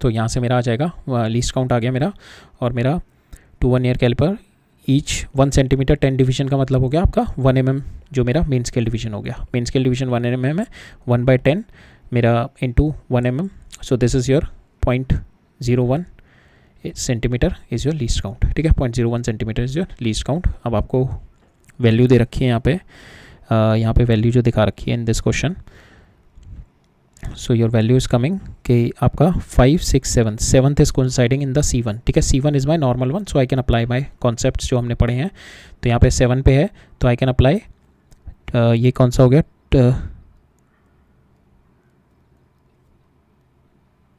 तो यहाँ से मेरा आ जाएगा लीस्ट काउंट आ गया मेरा, और मेरा 2 vernier caliper each 1 centimetre 10 division का मतलब हो गया आपका 1 mm जो मेरा मेन स्केल डिवीजन हो गया। मेन स्केल डिवीजन 1 mm है, 1/10 मेरा into 1 mm, so this is your 0.01 centimetre is your least count, ठीक है। 0.01 centimetre is your least count. अब आपको वैल्यू दे रखी है यहाँ पे वैल्यू जो दिखा रखी है इन this question, so your value is coming कि आपका 5 6 7 7th is coinciding in the C1, ठीक है। C1 is my normal one, so I can apply my concepts जो हमने पढ़े हैं। तो यहाँ पे 7 पे है तो आई कैन अप्लाई ये कौन सा हो गया,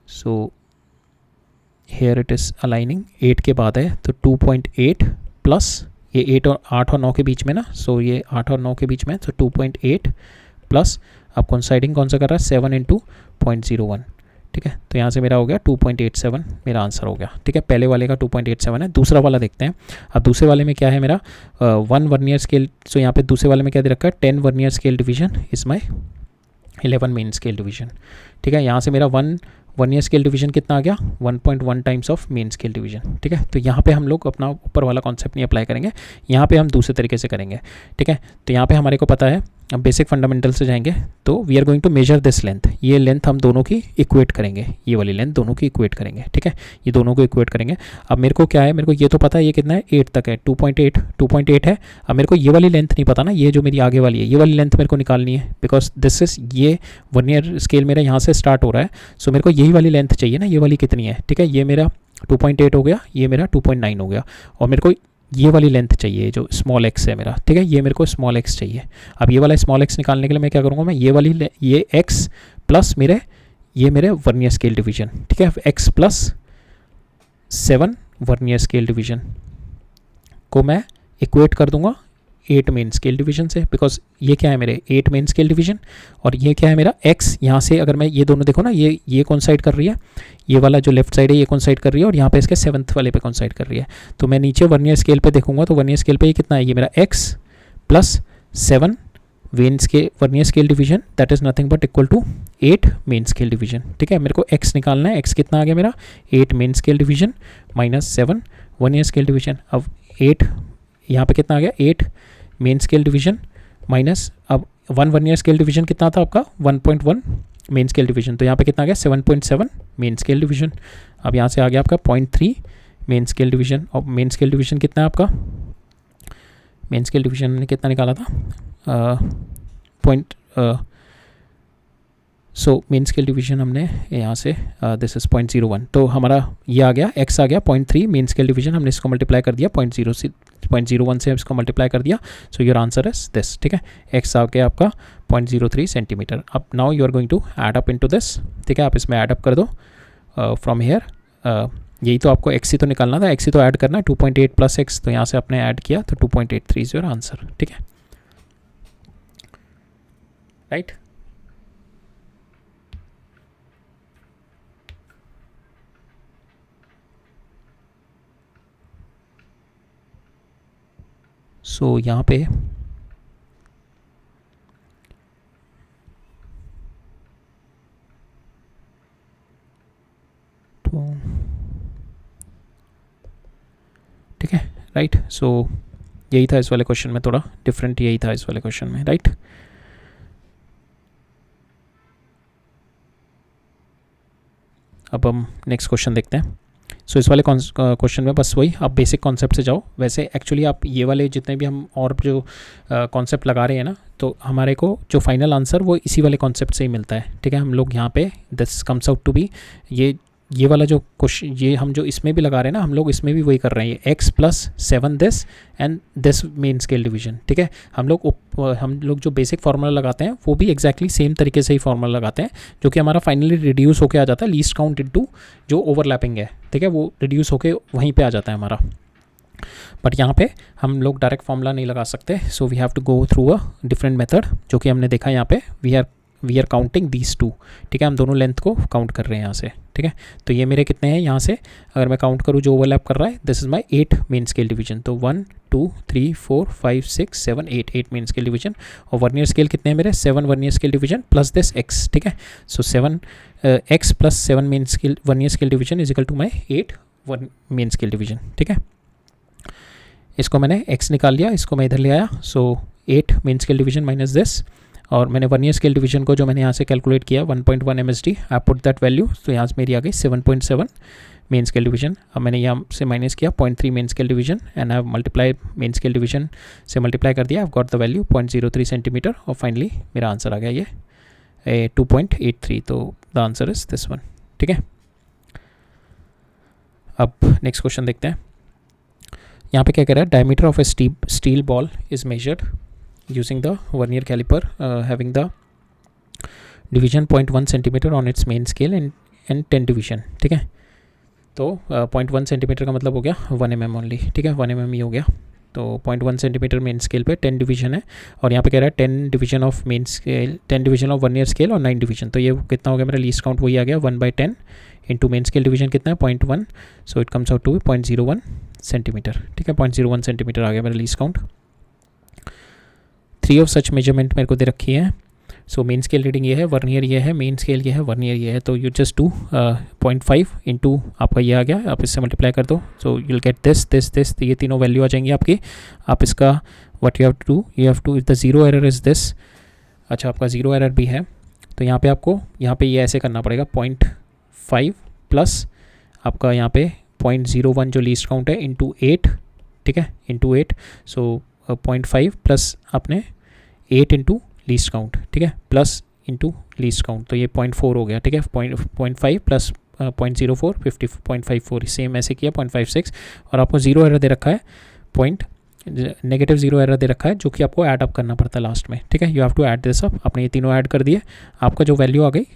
so here it is aligning 8 के बाद है तो 2.8 प्लस ये 8 और 9 के बीच में ना, सो ये 8 और 9 के बीच में, तो 2.8 प्लस अब कोइंसाइडिंग कौन सा कर रहा है 7 इंटू 0.01, ठीक है। तो यहाँ से मेरा हो गया 2.87 मेरा आंसर हो गया, ठीक है। पहले वाले का 2.87 है। दूसरा वाला देखते हैं। अब दूसरे वाले में क्या है मेरा 1 वर्नियर स्केल, सो यहाँ पे दूसरे वाले में क्या दे रखा है 10 vernier scale division is my 11 main scale division, ठीक है। यहाँ से मेरा 1 वर्नियर स्केल डिवीजन कितना आ गया 1.1 times of main scale division, ठीक है। तो यहाँ पे हम लोग अपना ऊपर वाला कॉन्सेप्ट नहीं अप्लाई करेंगे, यहाँ पे हम दूसरे तरीके से करेंगे, ठीक है। तो यहाँ पे हमारे को पता है, अब बेसिक फंडामेंटल से जाएंगे तो we are going to measure this length, ये लेंथ हम दोनों की इक्वेट करेंगे, ये वाली लेंथ दोनों की इक्वेट करेंगे, ठीक है। ये दोनों को इक्वेट करेंगे। अब मेरे को क्या है, मेरे को ये तो पता है ये कितना है 8 तक है, 2.8 है। अब मेरे को ये वाली लेंथ नहीं पता ना, ये जो मेरी आगे वाली है ये वाली लेंथ मेरे को निकालनी है, बिकॉज दिस इज ये वर्नियर स्केल मेरा यहाँ से स्टार्ट हो रहा है, सो मेरे को यही वाली लेंथ चाहिए ना, ये वाली कितनी है, ठीक है। ये मेरा 2.8 हो गया, ये मेरा 2.9 हो गया, और मेरे को ये वाली लेंथ चाहिए जो स्मॉल एक्स है मेरा, ठीक है। ये मेरे को स्मॉल एक्स चाहिए। अब ये वाला स्मॉल एक्स निकालने के लिए मैं क्या करूँगा, मैं ये एक्स प्लस ये मेरे वर्नियर स्केल डिवीजन, ठीक है, x plus 7 vernier scale division को मैं इक्वेट कर दूंगा 8 मेन स्केल डिवीजन से, बिकॉज ये क्या है मेरे 8 मेन स्केल डिवीजन, और ये क्या है मेरा x। यहाँ से अगर मैं ये दोनों देखो ना, ये कोइंसाइड कर रही है, ये वाला जो लेफ्ट साइड है ये कोइंसाइड कर रही है, और यहाँ पे इसके 7th वाले पे कोइंसाइड कर रही है। तो मैं नीचे वर्नियर स्केल पे देखूंगा तो वर्नियर स्केल पे ये कितना है, ये मेरा x plus 7 vernier scale division, that is nothing but equal to 8 main scale division, ठीक है। मेरे को x निकालना है, x कितना आ गया मेरा 8 main scale division minus 7 vernier scale division. अब 8 यहाँ पे कितना आ गया 8 मेन स्केल डिवीजन माइनस अब 1 वर्नियर स्केल डिवीजन कितना था आपका 1.1 मेन स्केल डिवीजन, तो यहाँ पे कितना आ गया 7.7 मेन स्केल डिवीजन। अब यहाँ से आ गया आपका 0.3 मेन स्केल डिवीजन, और मेन स्केल डिवीजन कितना है आपका, मेन स्केल डिवीजन ने कितना निकाला था सो मेन स्केल डिवीजन हमने यहाँ से दिस इज़ 0.01, तो हमारा ये आ गया, x आ गया 0.3 मेन स्केल डिवीजन, हमने इसको मल्टीप्लाई कर दिया 0.01 से इसको मल्टीप्लाई कर दिया, so your answer is this, ठीक है। x आ गया आपका 0.03 सेंटीमीटर। अब now you are going to add up into this, ठीक है, आप इसमें ऐड अप कर दो फ्रॉम हेयर, यही तो आपको x ही तो निकालना था, x ही तो ऐड करना है, 2.8 प्लस x, तो यहाँ से आपने ऐड किया तो 2.83 इज योर आंसर, ठीक है, राइट। सो यहाँ पे तो ठीक है, राइट। सो यही था इस वाले क्वेश्चन में, थोड़ा डिफरेंट यही था इस वाले क्वेश्चन में, राइट। अब हम नेक्स्ट क्वेश्चन देखते हैं। सो इस वाले क्वेश्चन में बस वही आप बेसिक कॉन्सेप्ट से जाओ। वैसे एक्चुअली आप ये वाले जितने भी हम और जो कॉन्सेप्ट लगा रहे हैं ना, तो हमारे को जो फाइनल आंसर वो इसी वाले कॉन्सेप्ट से ही मिलता है, ठीक है। हम लोग यहाँ पे this comes out to be ये वाला जो क्वेश्चन, ये हम जो इसमें भी लगा रहे हैं ना, हम लोग इसमें भी वही कर रहे हैं, x plus 7 this and this main scale division, ठीक है। हम लोग जो बेसिक फार्मूला लगाते हैं वो भी एग्जैक्टली सेम तरीके से ही फार्मूला लगाते हैं, जो कि हमारा फाइनली रिड्यूस होके आ जाता है लीस्ट काउंट इनटू जो ओवरलैपिंग है, ठीक है, वो रिड्यूस होके वहीं पे आ जाता है हमारा। बट यहाँ पे हम लोग डायरेक्ट फार्मूला नहीं लगा सकते, so we have to go through a different method, जो कि हमने देखा यहाँ पे we are counting these two, ठीक है, हम दोनों लेंथ को काउंट कर रहे हैं यहाँ से, ठीक है। तो ये मेरे कितने हैं यहाँ से, अगर मैं काउंट करूँ जो ओवरलैप कर रहा है, this is my 8 main scale division, तो 1 2 3 4 5 6 7 8 मेन स्केल डिवीजन। और वर्नियर स्केल कितने हैं मेरे, 7 vernier scale division plus this x, ठीक है। So 7 x plus 7 main scale vernier scale division is equal to my 8 main scale division, ठीक है। इसको मैंने x निकाल लिया, इसको मैं इधर ले आया, सो 8 main scale division minus this, और मैंने वर्नियर स्केल डिवीजन को जो मैंने यहाँ से कैलकुलेट किया 1.1 MSD, I put that value, तो यहाँ से मेरी आ गई 7.7 मेन स्केल डिवीजन। अब मैंने यहाँ से माइनस किया 0.3 main scale division and I multiply main scale division से मल्टीप्लाई कर दिया, I got the value 0.03 centimetre, और फाइनली मेरा आंसर आ गया ये 2.83, तो the answer is this one, ठीक है। अब नेक्स्ट क्वेश्चन देखते हैं। यहाँ पे क्या कह रहा है, diameter of A steel ball is measured using the vernier caliper having the division 0.1 centimeter on its main scale and 10 division, ठीक है। तो 0.1 सेंटीमीटर का मतलब हो गया 1 mm ओनली, ठीक है, 1 mm ही हो गया। तो 0.1 सेंटीमीटर मेन स्केल पे 10 डिवीजन है, और यहाँ पे कह रहा है 10 division of main scale, 10 division of vernier scale और 9 डिवीजन, तो ये कितना हो गया मेरा लीस्ट काउंट, वही आ गया 1/10 इंटू मेन स्केल डिवीजन कितना है 0.1, so it comes out to 0.01 centimetre, ठीक है, 0.01 सेंटीमीटर आ गया मेरा least count. 3 of such measurement मेरे को दे रखी है, सो मेन स्केल रीडिंग ये है, वर्नियर ये है, मेन स्केल ये है, वर्नियर ये है, तो यू जस्ट डू 0.5 इंटू आपका ये आ गया, आप इससे मल्टीप्लाई कर दो, so you will get this, तो ये तीनों वैल्यू आ जाएंगी आपकी। आप इसका what you have to do, you have to, if the zero error is this, अच्छा आपका जीरो एरर भी है, तो यहाँ पे आपको यहाँ पे ये ऐसे करना पड़ेगा 0.5 प्लस आपका यहाँ पे 0.01 जो लीस्ट काउंट है इंटू 8, ठीक है, इंटू 8, सो 0.5 प्लस आपने 8 इंटू लीस्ट काउंट, ठीक है, प्लस इंटू लीस्ट काउंट, तो ये 0.4 हो गया, ठीक है, 0.5 प्लस 0.04 50.54, सेम ऐसे किया 0.56, और आपको जीरो एरर दे रखा है नेगेटिव जीरो एरर दे रखा है, जो कि आपको ऐड अप करना पड़ता है लास्ट में, ठीक है, you have to add this up. आपने ये तीनों ऐड कर दिए, आपका जो वैल्यू आ गई,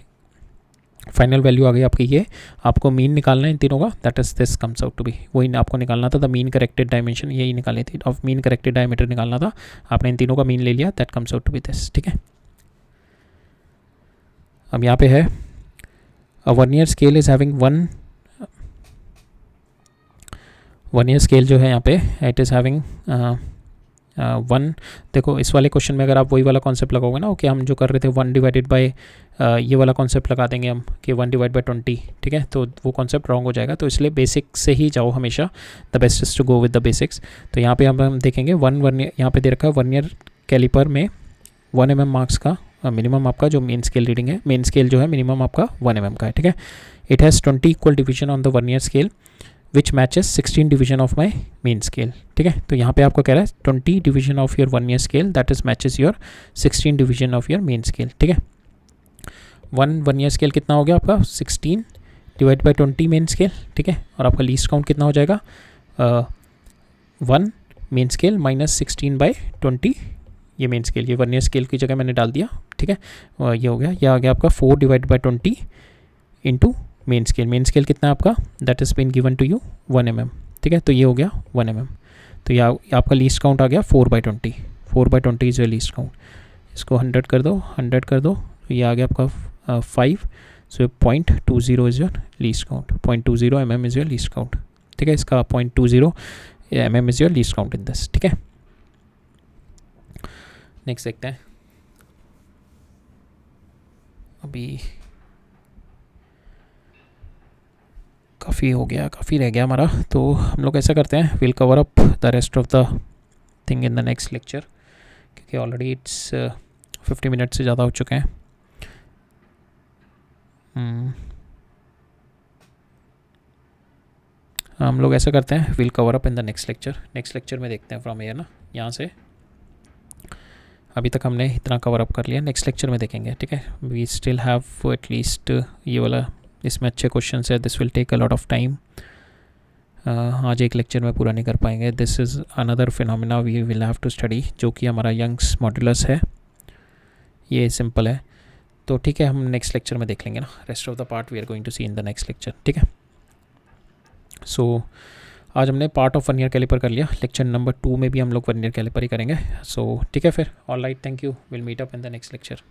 फाइनल वैल्यू आ गई आपकी ये, आपको मीन निकालना है इन तीनों का, that is this comes out to be, वही आपको निकालना था, द मीन करेक्टेड डायमेंशन यही निकाली थी, ऑफ मीन करेक्टेड डायमीटर निकालना था, आपने इन तीनों का मीन ले लिया, that comes out to be this, ठीक है। अब यहाँ पे है a vernier scale is having vernier scale जो है यहाँ पे इट इज़ हैविंग 1, देखो इस वाले क्वेश्चन में अगर आप वही वाला कॉन्सेप्ट लगाओगे ना, ओके, हम जो कर रहे थे 1 डिवाइडेड बाय ये वाला कॉन्सेप्ट लगा देंगे हम कि 1 डिवाइड बाय 20, ठीक है, तो वो कॉन्सेप्ट रॉन्ग हो जाएगा, तो इसलिए बेसिक से ही जाओ हमेशा, the best is to go with the basics. तो यहाँ पे हम देखेंगे वर्नियर, यहाँ पे दे रखा है वर्नियर कैलिपर में 1 mm मार्क्स का मिनिमम आपका जो मेन स्केल रीडिंग है, मेन स्केल जो है मिनिमम आपका 1 mm का है, ठीक है। It has 20 equal division on the vernier scale which matches 16 division of my main scale, ठीक है। तो यहाँ पे आपको कह रहा है 20 division of your vernier scale that is matches your 16 division of your main scale, ठीक है। वन ईयर स्केल कितना हो गया आपका 16 डिवाइड बाई 20 मेन स्केल, ठीक है। और आपका लीस्ट काउंट कितना हो जाएगा 1 मेन स्केल माइनस 16 बाई 20 ये मेन स्केल, ये 1 ईयर स्केल की जगह मैंने डाल दिया, ठीक है। ये हो गया, ये आ गया आपका 4 divide by 20 into main scale. Main scale कितना है आपका, that is been given to you 1 mm, ठीक है। तो ये हो गया 1 mm। तो ये आपका लीस्ट काउंट आ गया 4/20, 4/20 इज़ योर लीस्ट काउंट। इसको 100 कर दो, 100 कर दो, तो ये आ गया आपका 5। सो 0.20 is your least count, 0.20 mm is your least count, ठीक है। इसका 0.20 mm is your least count in this, ठीक है। नेक्स्ट देखते हैं। अभी काफ़ी हो गया, काफ़ी रह गया हमारा, तो हम लोग ऐसा करते हैं, will cover up the rest of the thing in the next lecture, क्योंकि ऑलरेडी इट्स 50 मिनट से ज़्यादा हो चुके हैं। हम लोग ऐसा करते हैं, will cover up in the next lecture. Next lecture में देखते हैं फ्रॉम एयर ना, यहाँ से अभी तक हमने इतना कवर अप कर लिया, नेक्स्ट लेक्चर में देखेंगे, ठीक है। वी स्टिल हैव एटलीस्ट ये वाला, इसमें अच्छे क्वेश्चन है, this will take a lot of time. आज एक लेक्चर में पूरा नहीं कर पाएंगे। This is another phenomena we will have to study, जो कि हमारा यंग्स मॉड्यूलस है, ये सिंपल है। तो ठीक है, हम नेक्स्ट लेक्चर में देख लेंगे ना, rest of the part we are going to see in the next lecture, ठीक है। सो आज हमने पार्ट ऑफ 1 ईयर कैलिपर कर लिया, लेक्चर नंबर 2 में भी हम लोग 1 ईयर कैलिपर ही करेंगे। सो ठीक है फिर, all right, thank you, will meet up in the next lecture.